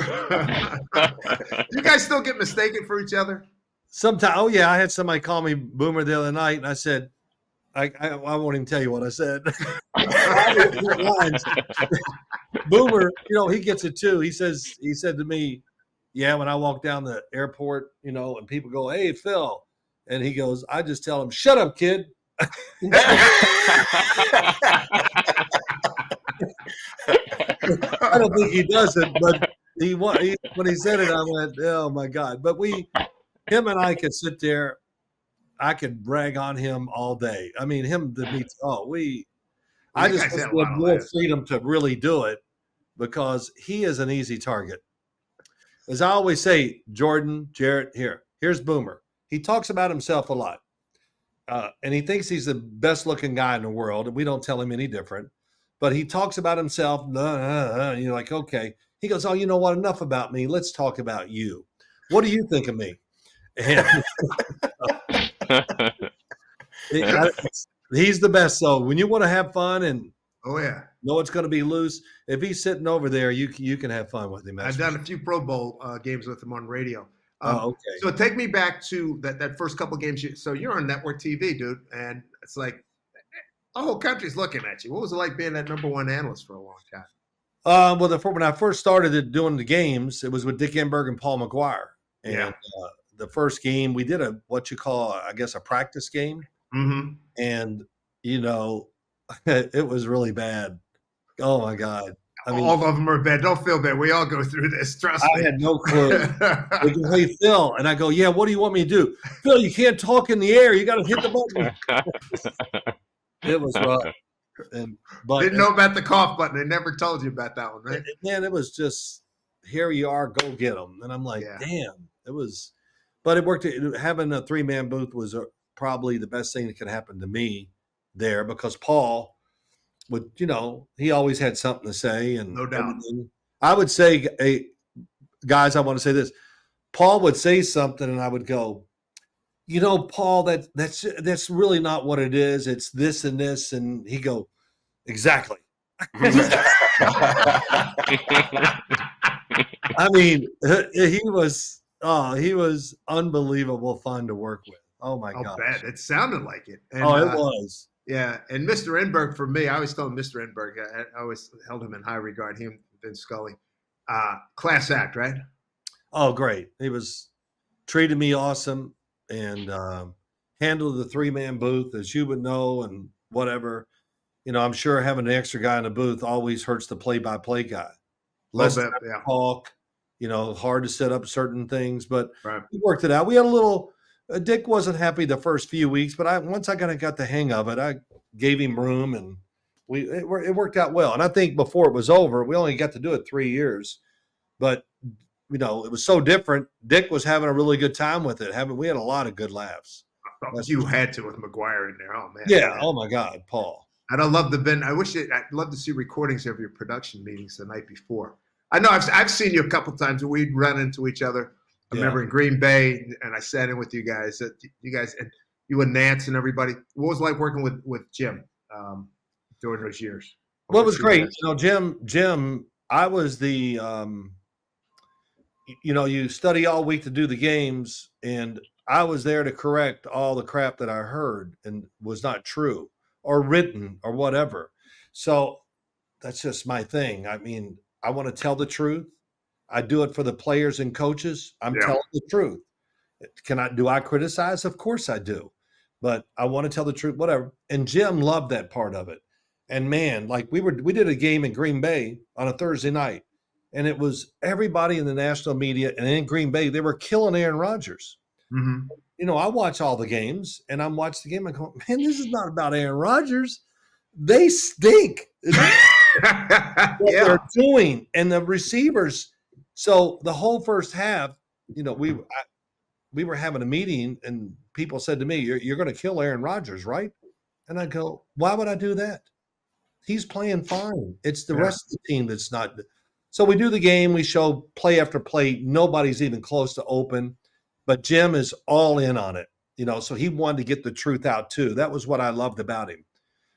You guys still get mistaken for each other? Sometimes, oh yeah, I had somebody call me Boomer the other night, and I said, I won't even tell you what I said. Boomer, he gets it too. He said to me, yeah, when I walk down the airport, and people go, hey, Phil. And he goes, I just tell him, shut up, kid. I don't think he does it, but when he said it, I went, oh my God. But him and I could sit there. I could brag on him all day. I mean, I just have more freedom to really do it because he is an easy target. As I always say, Jordan, Jarrett, here's Boomer. He talks about himself a lot. And he thinks he's the best looking guy in the world. And we don't tell him any different. But he talks about himself. And you're like, okay. He goes, oh, you know what? Enough about me. Let's talk about you. What do you think of me? And he's the best. So when you want to have fun and know it's going to be loose, if he's sitting over there, you can have fun with him. I've done a few Pro Bowl games with him on radio. Okay. So take me back to that first couple games. So you're on network TV, dude, and it's like the whole country's looking at you. What was it like being that number one analyst for a long time? Well, when I first started doing the games, it was with Dick Enberg and Paul McGuire. And the first game, we did a practice game. Mm-hmm. And, it was really bad. Oh, my God. I mean, all of them are bad. Don't feel bad. We all go through this. Trust me. I had no clue. They go, hey, Phil. And I go, yeah, what do you want me to do? Phil, you can't talk in the air. You got to hit the button. It was rough. Didn't know about the cough button. They never told you about that one, right? Man, it was just, here you are, go get them. And I'm like, damn. It was, but it worked. Having a 3-man booth was probably the best thing that could happen to me there because Paul would, he always had something to say. And no doubt. I would say, guys, I want to say this. Paul would say something and I would go, Paul, that's really not what it is. It's this and this. And he go, exactly. I mean, he was unbelievable fun to work with. Oh my God. Bad. It sounded like it. And, it was. Yeah. And Mr. Enberg, for me, I always told him Mr. Enberg, I always held him in high regard, him, Vince Scully. Class act, right? Oh, great. He treated me awesome and handled the 3-man booth, as you would know, and whatever. I'm sure having an extra guy in the booth always hurts the play-by-play guy. Less talk, hard to set up certain things, but we worked it out. We had a little Dick wasn't happy the first few weeks, but once I kind of got the hang of it, I gave him room, and it worked out well. And I think before it was over, we only got to do it 3 years, but it was so different. Dick was having a really good time with it. We had a lot of good laughs. You had to with McGuire in there. Oh man. Yeah. Man. Oh my God, Paul. I'd love I'd love to see recordings of your production meetings the night before. I know I've seen you a couple times. We'd run into each other. I remember in Green Bay, and I sat in with you guys. And you and Nance and everybody. What was it like working with Jim during those years? Well, it was great. Jim, I was the you study all week to do the games, and I was there to correct all the crap that I heard and was not true or written or whatever. So that's just my thing. I mean, I want to tell the truth. I do it for the players and coaches. I'm telling the truth. Do I criticize? Of course I do. But I want to tell the truth, whatever. And Jim loved that part of it. And man, like we did a game in Green Bay on a Thursday night, and it was everybody in the national media and in Green Bay, they were killing Aaron Rodgers. Mm-hmm. I watch all the games, and I'm watching the game. I go, man, this is not about Aaron Rodgers. They stink. What they're doing, and the receivers. So the whole first half, we were having a meeting, and people said to me, "You're going to kill Aaron Rodgers, right?" And I go, "Why would I do that? He's playing fine. It's the rest of the team that's not." So we do the game. We show play after play. Nobody's even close to open, but Jim is all in on it. So he wanted to get the truth out too. That was what I loved about him.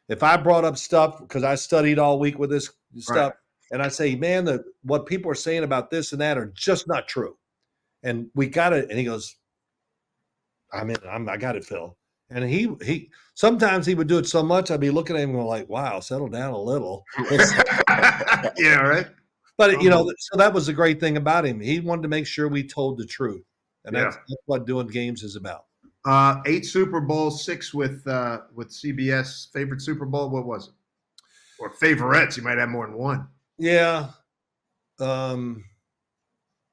If I brought up stuff, because I studied all week with this stuff, and I say, man, what people are saying about this and that are just not true. And we got it. And he goes, I got it, Phil. And he sometimes he would do it so much, I'd be looking at him going like, wow, settle down a little. Yeah, right. But, so that was the great thing about him. He wanted to make sure we told the truth. And that's what doing games is about. 8 Super Bowls, 6 with CBS. Favorite Super Bowl? What was it? Or favorites? You might have more than one. Yeah. Boy,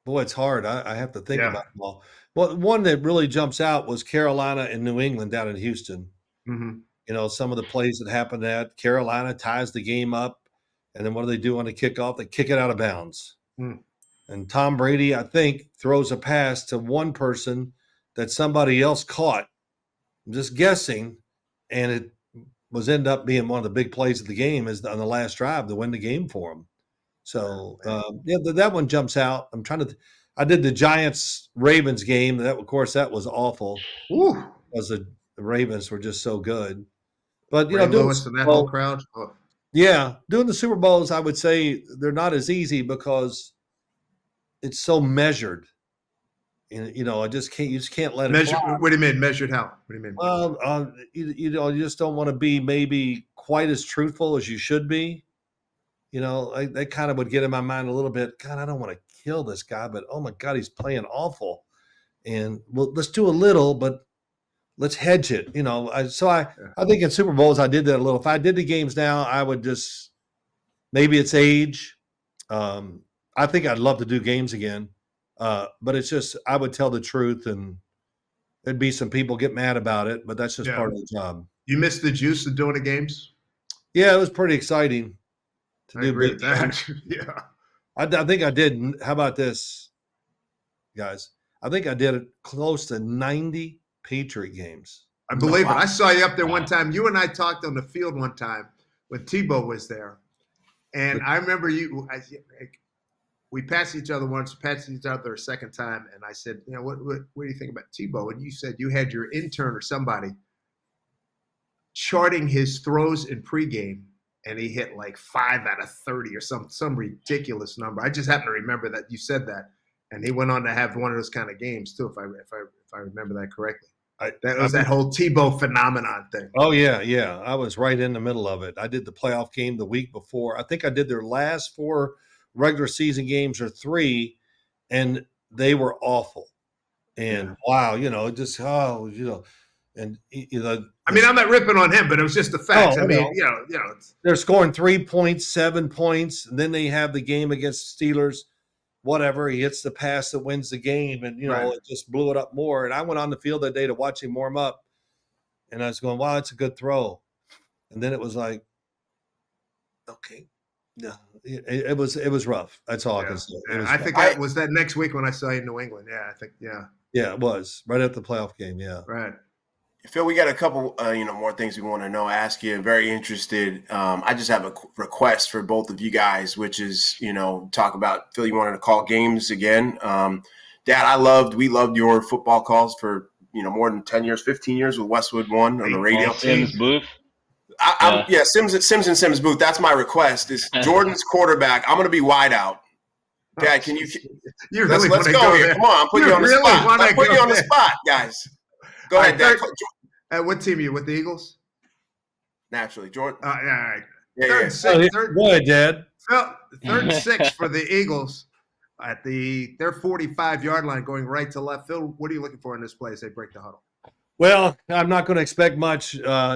it's hard. I have to think about them all. Well, one that really jumps out was Carolina and New England down in Houston. Mm-hmm. Some of the plays that happened at Carolina ties the game up. And then what do they do on the kickoff? They kick it out of bounds. And Tom Brady, I think, throws a pass to one person that somebody else caught. I'm just guessing. And it ended up being one of the big plays of the game is on the last drive to win the game for him. So, that one jumps out. I'm trying to I did the Giants-Ravens game. That was awful. Ooh. Because the Ravens were just so good. But, Ray Lewis and that whole crowd. Oh. Yeah, doing the Super Bowls, I would say they're not as easy because it's so measured. I just can't. You just can't let it fly. What do you mean measured? How? What do you mean? Well, you just don't want to be maybe quite as truthful as you should be. That kind of would get in my mind a little bit. God, I don't want to kill this guy, but oh my God, he's playing awful. And let's do a little, but let's hedge it. I think in Super Bowls I did that a little. If I did the games now, I would just maybe it's age. I think I'd love to do games again, but it's just I would tell the truth, and there'd be some people get mad about it, but that's just part of the job. You missed the juice of doing the games? Yeah, it was pretty exciting. I agree with that. Yeah. I think I did. How about this, guys? I think I did close to 90 Patriot games. I believe it. I saw you up there one time. You and I talked on the field one time when Tebow was there. And I remember we passed each other once, passed each other a second time. And I said, what do you think about Tebow? And you said you had your intern or somebody charting his throws in pregame. And he hit like 5 out of 30 or some ridiculous number. I just happen to remember that you said that, and he went on to have one of those kind of games too, if I remember that correctly. That was that whole Tebow phenomenon thing. Oh yeah. I was right in the middle of it. I did the playoff game the week before. I think I did their last 4 regular season games or 3, and they were awful. And wow, And I'm not ripping on him, but it was just the facts. They're scoring 3 points, 7 points, and then they have the game against Steelers. whatever. He hits the pass that wins the game, and Right. it just blew it up more. And I went on the field that day to watch him warm up, and I was going, "Wow, it's a good throw." And then it was like, okay, no, it was rough. That's all I can say. It was I rough. think that was that next week when I saw you in New England. Yeah, I think, Yeah, it was right at the playoff game. Yeah. right. Phil, we got a couple, more things we want to ask you. Very interested. I just have a request for both of you guys, which is, talk about, Phil, you wanted to call games again. Dad, we loved your football calls for, more than 10 years, 15 years with Westwood One on the radio. Sims Booth. Sims and Sims Booth. That's my request. Is Jordan's quarterback. I'm going to be wide out. Dad, can you? You really let's wanna go here. there? Come on, I'm putting you on the really spot. wanna I'm putting go you on the there? spot, guys. Go All ahead, right, Dad. What team are you with? The Eagles? Naturally, Jordan. Yeah, all right. Yeah, Third yeah. and six. Third, Go ahead, Dad. Phil, third and 6 for the Eagles at their 45-yard line, going right to left. Phil, what are you looking for in this play as they break the huddle? Well, I'm not going to expect much,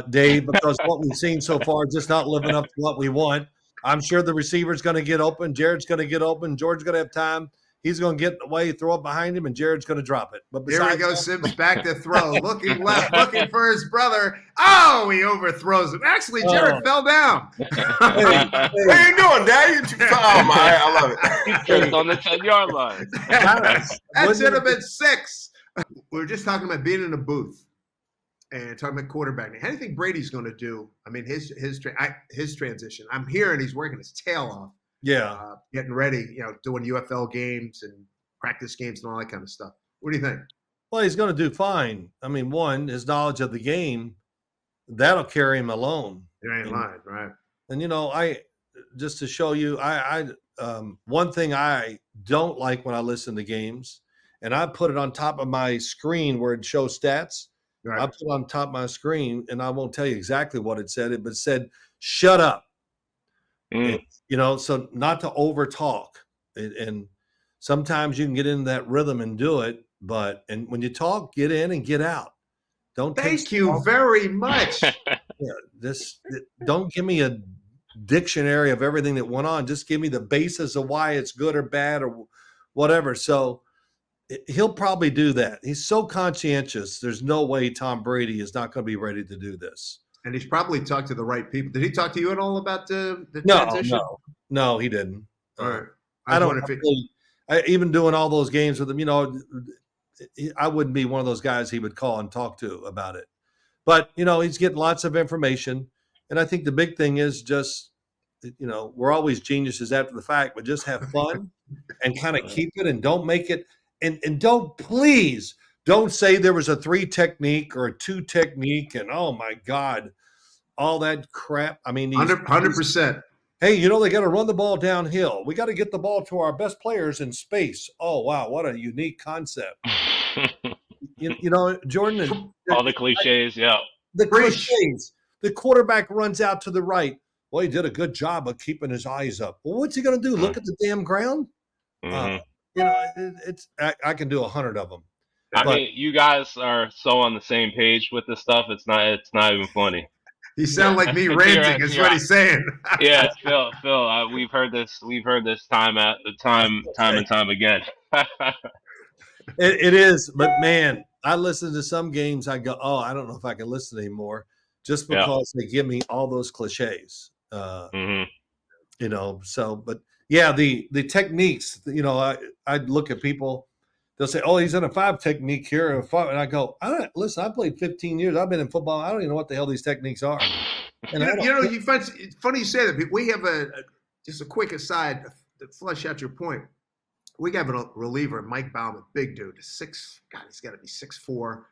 Dave, because what we've seen so far is just not living up to what we want. I'm sure the receiver's going to get open. Jared's going to get open. George's going to have time. He's going to get away, throw it behind him, and Jared's going to drop it. But Here we go, Sims back to throw. Looking left, looking for his brother. Oh, he overthrows him. Actually, Jared fell down. How you doing, Dad? Oh, my. I love it. He tripped on the 10-yard line. That should have been 6. We were just talking about being in a booth and talking about quarterbacking. How do you think Brady's going to do? I mean, his transition. I'm hearing he's working his tail off. Yeah. Getting ready, doing UFL games and practice games and all that kind of stuff. What do you think? Well, he's going to do fine. I mean, one, his knowledge of the game, that'll carry him alone. You ain't lying, right? And, I just to show you, one thing I don't like when I listen to games, and I put it on top of my screen where it shows stats. Right. I put it on top of my screen, and I won't tell you exactly what it said, but it said, shut up. And, so not to over talk. And sometimes you can get into that rhythm and do it, and when you talk, get in and get out. Thank you very much. Don't give me a dictionary of everything that went on. Just give me the basis of why it's good or bad or whatever. So he'll probably do that. He's so conscientious. There's no way Tom Brady is not going to be ready to do this. And he's probably talked to the right people. Did he talk to you at all about the transition? No, he didn't. All right. I don't even doing all those games with him, I wouldn't be one of those guys he would call and talk to about it. But, he's getting lots of information. And I think the big thing is just, we're always geniuses after the fact, but just have fun and kind of keep it and don't make it. And don't say there was a 3 technique or a 2 technique and, oh, my God, all that crap. I mean, 100%. Hey, they got to run the ball downhill. We got to get the ball to our best players in space. Oh, wow, what a unique concept. Jordan. All the cliches, yeah. The cliches. The quarterback runs out to the right. Well, he did a good job of keeping his eyes up. Well, what's he going to do? Look at the damn ground? I can do 100 of them. I mean, you guys are so on the same page with this stuff. It's not even funny. You sound like me ranting is what he's saying. Yeah, Phil, we've heard this time and time again. It is, but man, I listen to some games. I go, oh, I don't know if I can listen anymore, just because they give me all those cliches. So, but yeah, the techniques. I'd look at people. They'll say, "Oh, he's in a 5 technique here," and I go, listen. I played 15 years. I've been in football. I don't even know what the hell these techniques are. And it's funny you say that. We have just a quick aside to flesh out your point. We have a reliever, Mike Bauman, big dude, he's got to be 6'4",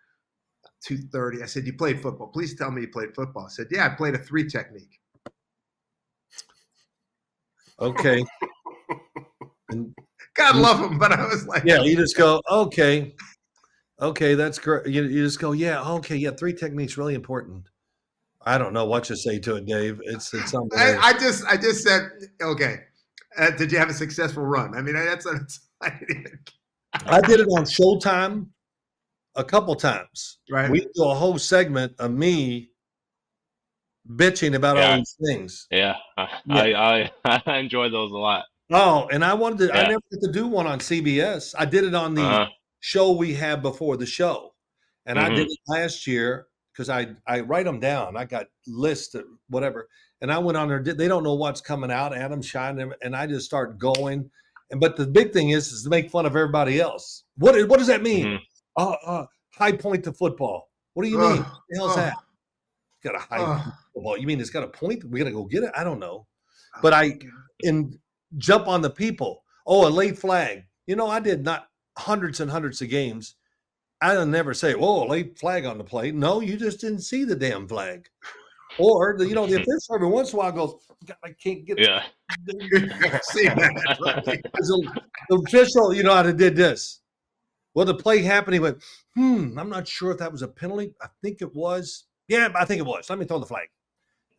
230. I said, "You played football? Please tell me you played football." I said, "Yeah, I played a 3 technique." Okay. And God love him, but I was like, yeah, you just go, okay, that's great. You just go, yeah, okay, yeah, 3 techniques really important. I don't know what to say to it, Dave. It's unbelievable. I just said, okay. Did you have a successful run? I mean, that's what I did it on Showtime a couple times. Right. We do a whole segment of me bitching about all these things. Yeah, I enjoy those a lot. Oh, and I wanted to. I Yeah. never get to do one on CBS. I did it on the show we have before the show, and I did it last year because I write them down. I got lists of whatever, and I went on there. They don't know what's coming out. Adam Shine, and I just start going. But the big thing is to make fun of everybody else. What does that mean? High point to football. What do you mean? What the hell's that? It's got a high point to football. You mean it's got a point? We got to go get it? I don't know. But jump on the people. Oh, a late flag. I did not hundreds and hundreds of games. I'll never say, "Oh, a late flag on the play." No, you just didn't see the damn flag. Or the official every once in a while goes, "God, I can't get." Yeah. See that? Right? The official, how they did this. Well, the play happened. He went, I'm not sure if that was a penalty. I think it was. Yeah, I think it was. Let me throw the flag.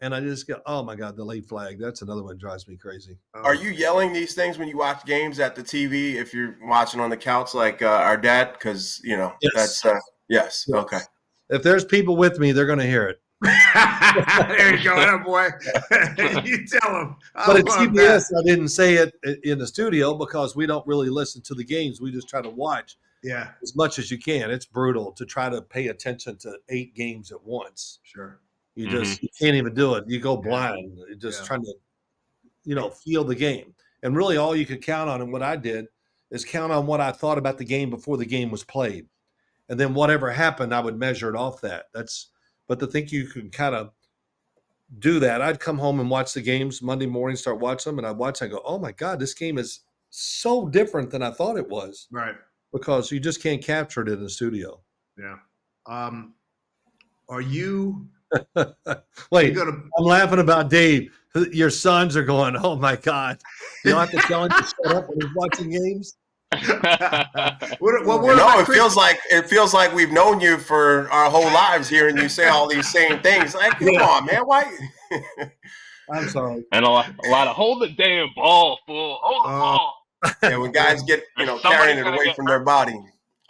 And I just go, oh my God, the late flag. That's another one that drives me crazy. Are you yelling these things when you watch games at the TV if you're watching on the couch like our dad? Because, Yes. that's yes. Okay. If there's people with me, they're going to hear it. There you go, boy. You tell them. But at CBS, I didn't say it in the studio because we don't really listen to the games. We just try to watch as much as you can. It's brutal to try to pay attention to 8 games at once. Sure. You can't even do it. You go blind. You're just trying to, feel the game. And really all you could count on, and what I did, is count on what I thought about the game before the game was played. And then whatever happened, I would measure it off that. But to think you could kind of do that, I'd come home and watch the games Monday morning, start watching them, and I'd watch and go, oh my God, this game is so different than I thought it was. Right. Because you just can't capture it in the studio. Yeah. Are you Wait, I'm laughing about Dave. Your sons are going, oh my God. You don't have to tell him to shut up when he's watching games. It feels like we've known you for our whole lives, hearing you say all these same things. Like, come on, man, why? I'm sorry. And a lot of hold the damn ball, fool. Hold the ball. Yeah, when guys get carrying it away from their body.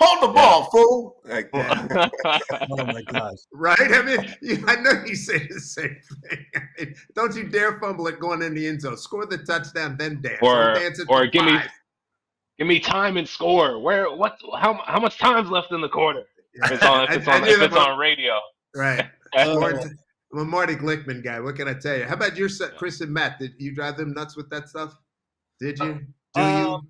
Hold the ball, fool. Like, oh my gosh. Right? I mean, I know you say the same thing. I mean, don't you dare fumble it going in the end zone. Score the touchdown, then dance. Or give me time and score. How much time's left in the quarter? If it's on radio. Right. I'm a Marty Glickman guy. What can I tell you? How about your son, Chris and Matt? Did you drive them nuts with that stuff? Did you? Do you?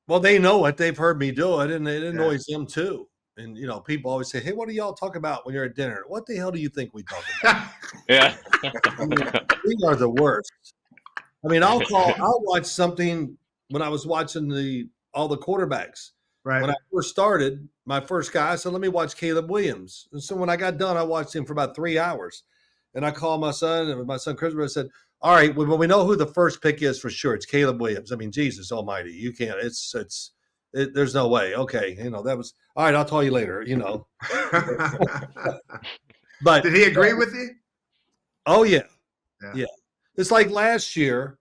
Well, they know it. They've heard me do it, and it annoys them too. And people always say, "Hey, what do y'all talk about when you're at dinner? What the hell do you think we talk about?" Yeah, we are the worst. I mean, I'll watch something when I was watching all the quarterbacks. Right. When I first started, my first guy, I said, let me watch Caleb Williams. And so when I got done, I watched him for about 3 hours. And I called my son Christopher, and said, all right, well, we know who the first pick is for sure. It's Caleb Williams. I mean, Jesus almighty. You can't, there's no way. Okay. That was, all right, I'll tell you later, But did he agree with you? Oh, yeah. It's like last year,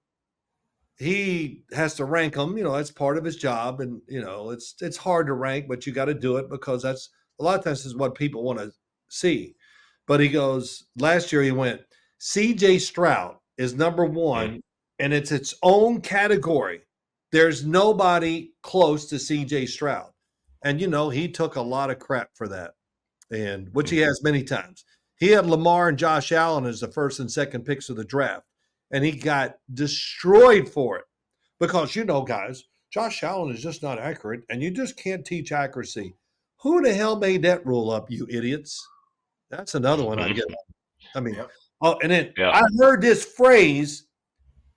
he has to rank them, that's part of his job. And, it's hard to rank, but you got to do it because that's a lot of times is what people want to see. But he goes, last year he went, CJ Stroud is number 1 and it's its own category. There's nobody close to CJ Stroud. And, he took a lot of crap for that, and which he has many times. He had Lamar and Josh Allen as the first and second picks of the draft. And he got destroyed for it because, guys, Josh Allen is just not accurate, and you just can't teach accuracy. Who the hell made that rule up, you idiots? That's another one I get. I mean, and then I heard this phrase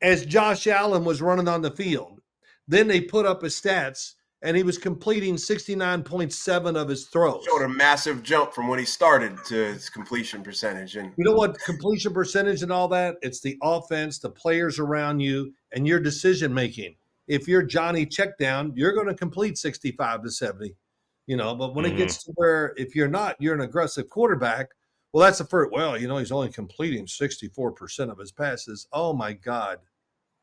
as Josh Allen was running on the field. Then they put up his stats, and he was completing 69.7 of his throws. Showed a massive jump from when he started to his completion percentage. And you know what? Completion percentage and all that, it's the offense, the players around you, and your decision-making. If you're Johnny Checkdown, you're going to complete 65 to 70, but when it gets to where if you're not, you're an aggressive quarterback, well, that's the first, he's only completing 64% of his passes. Oh, my God.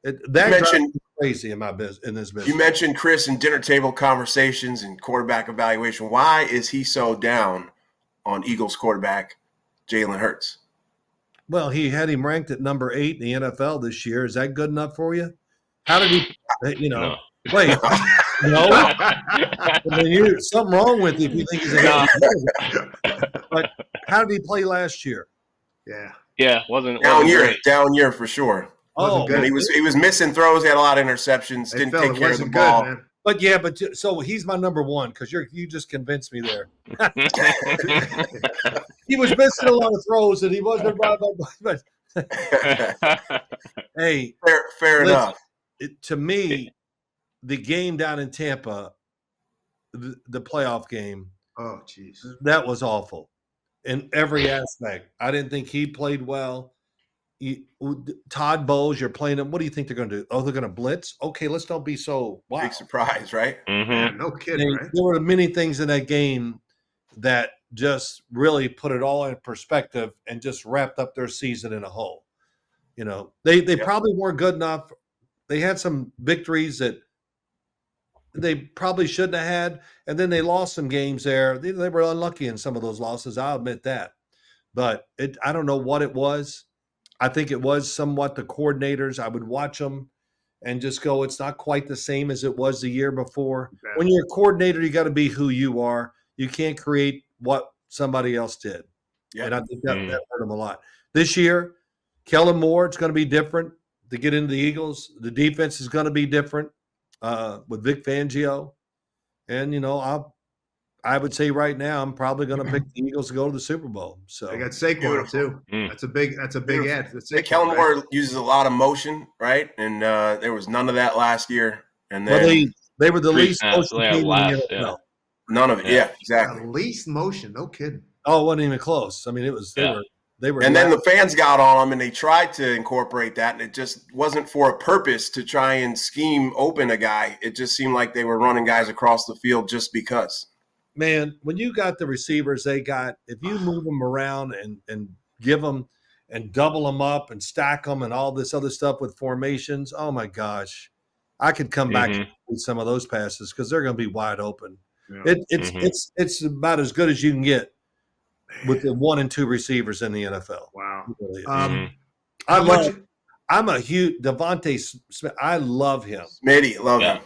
That drives me crazy in this business. You mentioned Chris in dinner table conversations and quarterback evaluation. Why is he so down on Eagles quarterback Jalen Hurts? Well, he had him ranked at number 8 in the NFL this year. Is that good enough for you? How did he No. Wait, no. Something wrong with you if you think he's a head. But how did he play last year? Yeah, wasn't great. Down year for sure. Good. And he was missing throws. He had a lot of interceptions. Didn't take care of the ball. Good, man. But so he's my number one because you just convinced me there. He was missing a lot of throws and he wasn't. But hey, fair enough. To me, the game down in Tampa, the playoff game. Oh, jeez, that was awful in every aspect. I didn't think he played well. Todd Bowles, you're playing him. What do you think they're going to do? Oh, they're going to blitz? Okay, let's don't be so wow. Big surprise, right? Yeah, no kidding, right? There were many things in that game that just really put it all in perspective and just wrapped up their season in a whole. They probably weren't good enough. They had some victories that they probably shouldn't have had, and then they lost some games there. They were unlucky in some of those losses. I'll admit that. But I don't know what it was. I think it was somewhat the coordinators. I would watch them and just go, it's not quite the same as it was the year before. Okay. When you're a coordinator, you got to be who you are. You can't create what somebody else did. Yep. And I think that hurt them a lot. This year, Kellen Moore, it's going to be different to get into the Eagles. The defense is going to be different with Vic Fangio. And, I would say right now I'm probably going to pick the Eagles to go to the Super Bowl. So they got Saquon too. That's a big add. Kellen Moore uses a lot of motion, right? And there was none of that last year. And then they were the least motion team in the NFL. Yeah. None of it. Yeah, exactly. The least motion. No kidding. Oh, it wasn't even close. I mean, it was. They were. And then the fans got on them, and they tried to incorporate that, and it just wasn't for a purpose to try and scheme open a guy. It just seemed like they were running guys across the field just because. Man, when you got the receivers they got, if you move them around and give them and double them up and stack them and all this other stuff with formations, oh my gosh, I could come back with some of those passes because they're going to be wide open. Yeah. It's about as good as you can get with the 1 and 2 receivers in the NFL. Wow. Really I'm a huge Devontae Smith. I love him. Smitty, love him.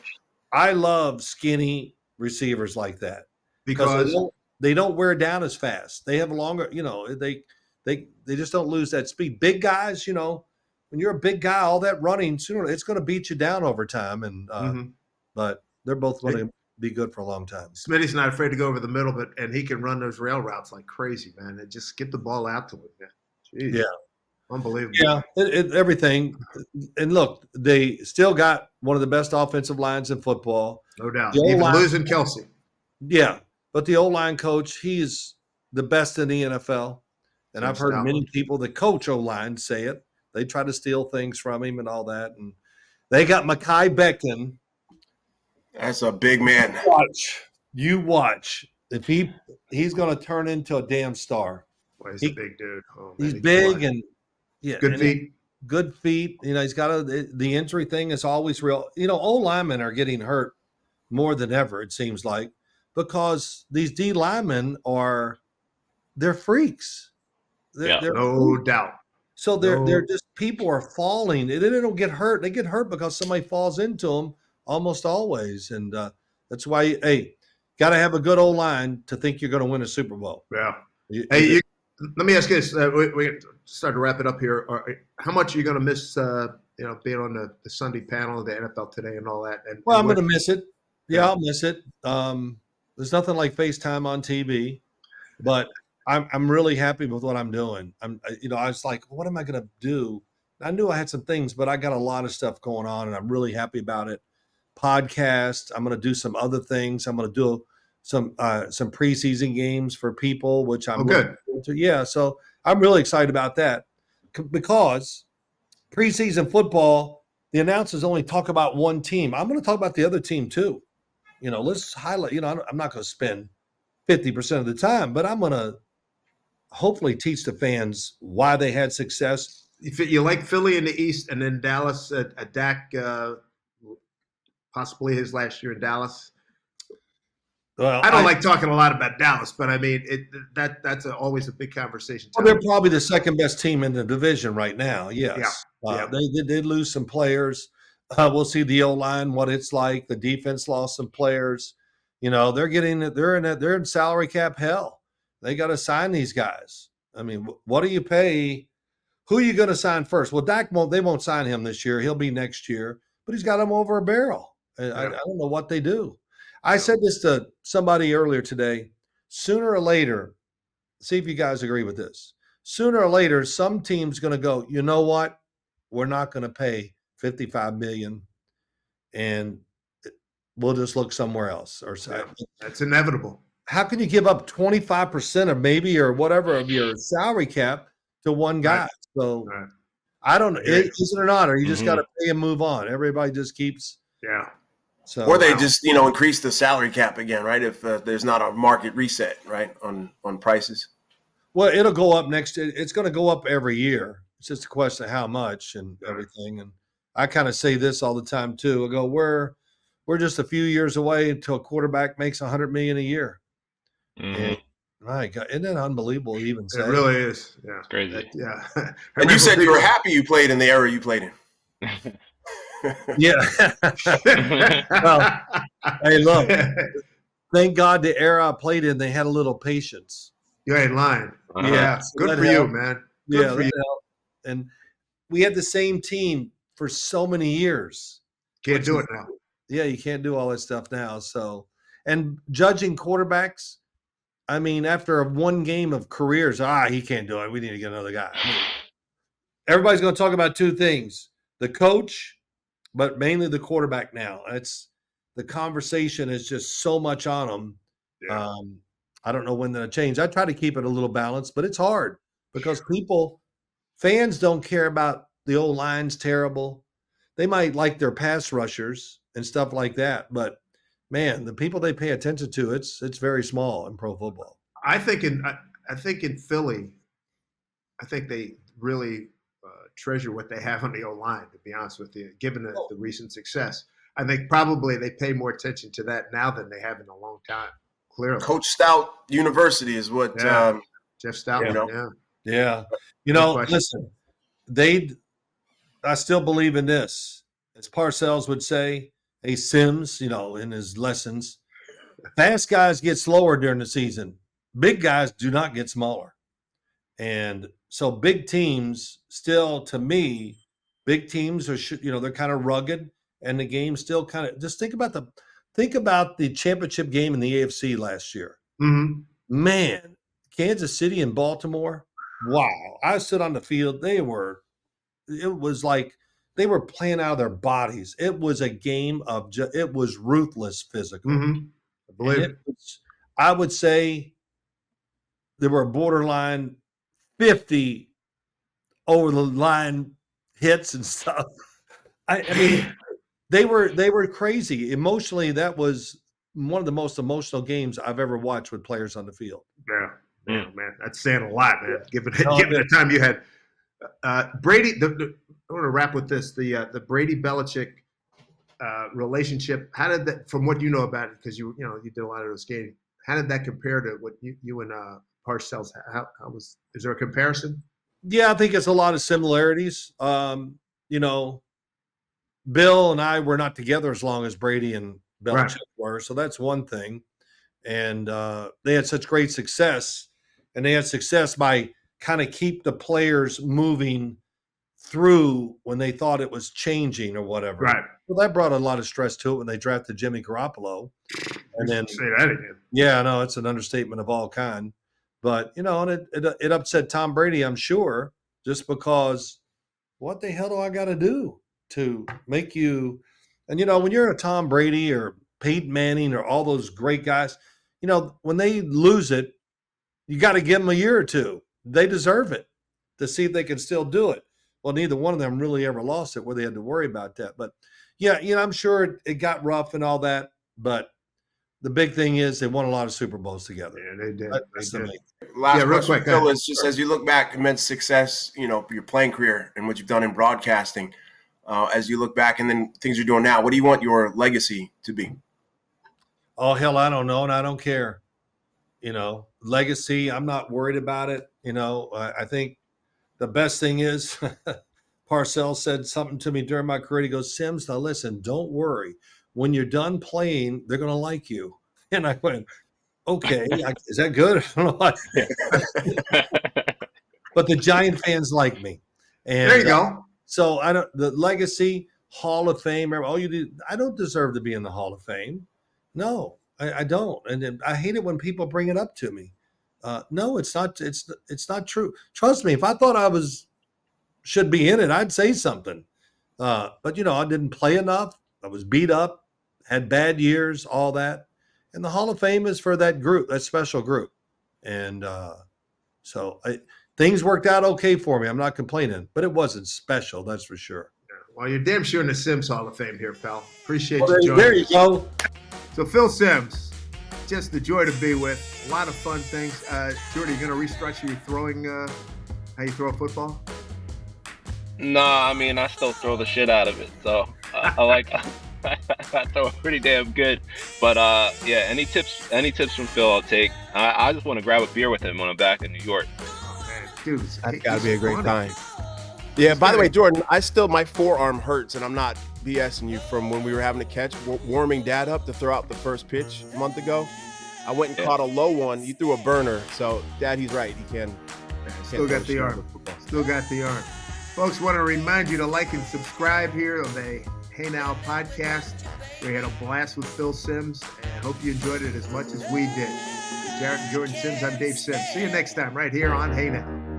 I love skinny receivers like that. Because they don't wear down as fast. They have longer, they just don't lose that speed. Big guys, when you're a big guy, all that running, sooner it's going to beat you down over time. And but they're both going to be good for a long time. Smitty's not afraid to go over the middle, and he can run those rail routes like crazy, man. And just get the ball out to him. Man. Jeez. Yeah, unbelievable. Yeah, everything. And look, they still got one of the best offensive lines in football, no doubt. Even losing Kelsey. Yeah. But the O-line coach, he's the best in the NFL. And I've heard many people that coach O-line say it. They try to steal things from him and all that. And they got Mekhi Becton. That's a big man. You watch. If he's going to turn into a damn star. Well, he's a big dude. Oh, man, he's big and good feet. Good feet. He's got the injury thing is always real. O-linemen are getting hurt more than ever, it seems like. Because these D linemen they're freaks. They're no doubt. So they're just people are falling. They don't get hurt. They get hurt because somebody falls into them almost always. And that's why, got to have a good O-line to think you're going to win a Super Bowl. Yeah. Let me ask you this. We start to wrap it up here. How much are you going to miss, being on the Sunday panel of the NFL Today and all that? I'm going to miss it. Yeah, I'll miss it. There's nothing like FaceTime on TV, but I'm really happy with what I'm doing. I was like, what am I going to do? I knew I had some things, but I got a lot of stuff going on, and I'm really happy about it. Podcast. I'm going to do some other things. I'm going to do some preseason games for people, which I'm good. Yeah, so I'm really excited about that because preseason football, the announcers only talk about one team. I'm going to talk about the other team too. Let's highlight, I'm not going to spend 50% of the time, but I'm going to hopefully teach the fans why they had success. You like Philly in the East and then Dallas at Dak, possibly his last year in Dallas. Well, I don't like talking a lot about Dallas, but I mean, that's always a big conversation. Well, they're probably the second best team in the division right now. Yes. Yeah. They did lose some players. We'll see the O-line, what it's like. The defense lost some players. They're in salary cap hell. They got to sign these guys. I mean, what do you pay? Who are you going to sign first? Well, they won't sign him this year. He'll be next year, but he's got him over a barrel. I don't know what they do. I said this to somebody earlier today. Sooner or later, see if you guys agree with this. Sooner or later, some team's going to go, you know what? We're not going to pay $55 million, and we'll just look somewhere else. Or that's inevitable. How can you give up 25% or whatever of your salary cap to one guy? Right. So I don't know. Is it or not? Or you just got to pay and move on. Everybody just keeps. Yeah. So, or they just increase the salary cap again, right? If there's not a market reset, right, on prices. Well, it'll go up next. It's going to go up every year. It's just a question of how much and everything. And I kind of say this all the time too. I go, we're just a few years away until a quarterback makes $100 million a year. And my God, isn't that unbelievable? Even say it really is. Yeah, it's crazy. Yeah. And you said you were happy you played in the era you played in. Yeah. Well, hey, look. Thank God the era I played in, they had a little patience. You ain't lying. Yeah. So good for you, man. Good for you. And we had the same team for so many years. Can't do it now. Yeah, you can't do all that stuff now. So, and judging quarterbacks, I mean, after one game of careers, he can't do it. We need to get another guy. I mean, everybody's going to talk about two things: the coach, but mainly the quarterback now. The conversation is just so much on them. Yeah. I don't know when that'll change. I try to keep it a little balanced, but it's hard because fans don't care about the old line's terrible. They might like their pass rushers and stuff like that, but man, the people they pay attention to, it's very small in pro football. I think in Philly, I think they really treasure what they have on the O-line, to be honest with you, given the recent success. I think probably they pay more attention to that now than they have in a long time, clearly. Coach Stout University is what Jeff Stout, Yeah. Listen, I still believe in this. As Parcells would say, Sims, in his lessons, fast guys get slower during the season. Big guys do not get smaller. And so big teams still, to me, big teams are, they're kind of rugged, and the game still kind of, just think about the championship game in the AFC last year. Mm-hmm. Man, Kansas City and Baltimore, wow. I stood on the field. It was like they were playing out of their bodies. It was a game of it was ruthless physical. Mm-hmm. I believe it. I would say there were borderline 50 over the line hits and stuff. I mean, they were crazy. Emotionally, that was one of the most emotional games I've ever watched with players on the field. Yeah, man, that's saying a lot, man. Given the time you had, Brady. I want to wrap with this: the Brady Belichick relationship. How did that, from what you know about it, because you did a lot of those games, how did that compare to what you and Parcells? Is there a comparison? Yeah, I think it's a lot of similarities. Bill and I were not together as long as Brady and Belichick were, so that's one thing. And they had such great success, and they had success by kind of keep the players moving through when they thought it was changing or whatever. Right. Well, that brought a lot of stress to it when they drafted Jimmy Garoppolo. And then say that again. Yeah, no, it's an understatement of all kind. But and it upset Tom Brady, I'm sure, just because what the hell do I got to do to make you? And when you're a Tom Brady or Peyton Manning or all those great guys, when they lose it, you got to give them a year or two. They deserve it to see if they can still do it. Well, neither one of them really ever lost it where they had to worry about that. But yeah, I'm sure it got rough and all that. But the big thing is they won a lot of Super Bowls together. Yeah, they did. Last question, Phil, is just as you look back, immense success, your playing career and what you've done in broadcasting, as you look back and then things you're doing now, what do you want your legacy to be? Oh, hell, I don't know, and I don't care. Legacy, I'm not worried about it. I think the best thing is Parcells said something to me during my career. He goes, Sims, now listen, don't worry. When you're done playing, they're going to like you. And I went, okay, is that good? I don't know. But the Giant fans like me. And there you go. So the legacy, Hall of Fame, I don't deserve to be in the Hall of Fame. No, I don't. And I hate it when people bring it up to me. No, it's not. It's not true. Trust me. If I thought I should be in it, I'd say something. But I didn't play enough. I was beat up, had bad years, all that. And the Hall of Fame is for that group, that special group. And so things worked out okay for me. I'm not complaining, but it wasn't special. That's for sure. Well, you're damn sure in the Sims Hall of Fame here, pal. Appreciate you joining. There you go. So Phil Sims, just a joy to be with. A lot of fun things. Jordy, you going to restructure your throwing, how you throw a football? No, I mean, I still throw the shit out of it. So I throw it pretty damn good. But yeah, any tips from Phil I'll take. I just want to grab a beer with him when I'm back in New York. Oh, man, dude, that's got to be a great time. Yeah, by the way, Jordan, my forearm hurts, and I'm not BSing you from when we were having a catch, warming Dad up to throw out the first pitch a month ago. I went and caught a low one. You threw a burner. So, Dad, he's right. He can. Still got the arm. Still got the arm. Folks, want to remind you to like and subscribe here on the Hey Now podcast. We had a blast with Phil Sims, and hope you enjoyed it as much as we did. Jarrett and Jordan Sims, I'm Dave Sims. See you next time right here on Hey Now.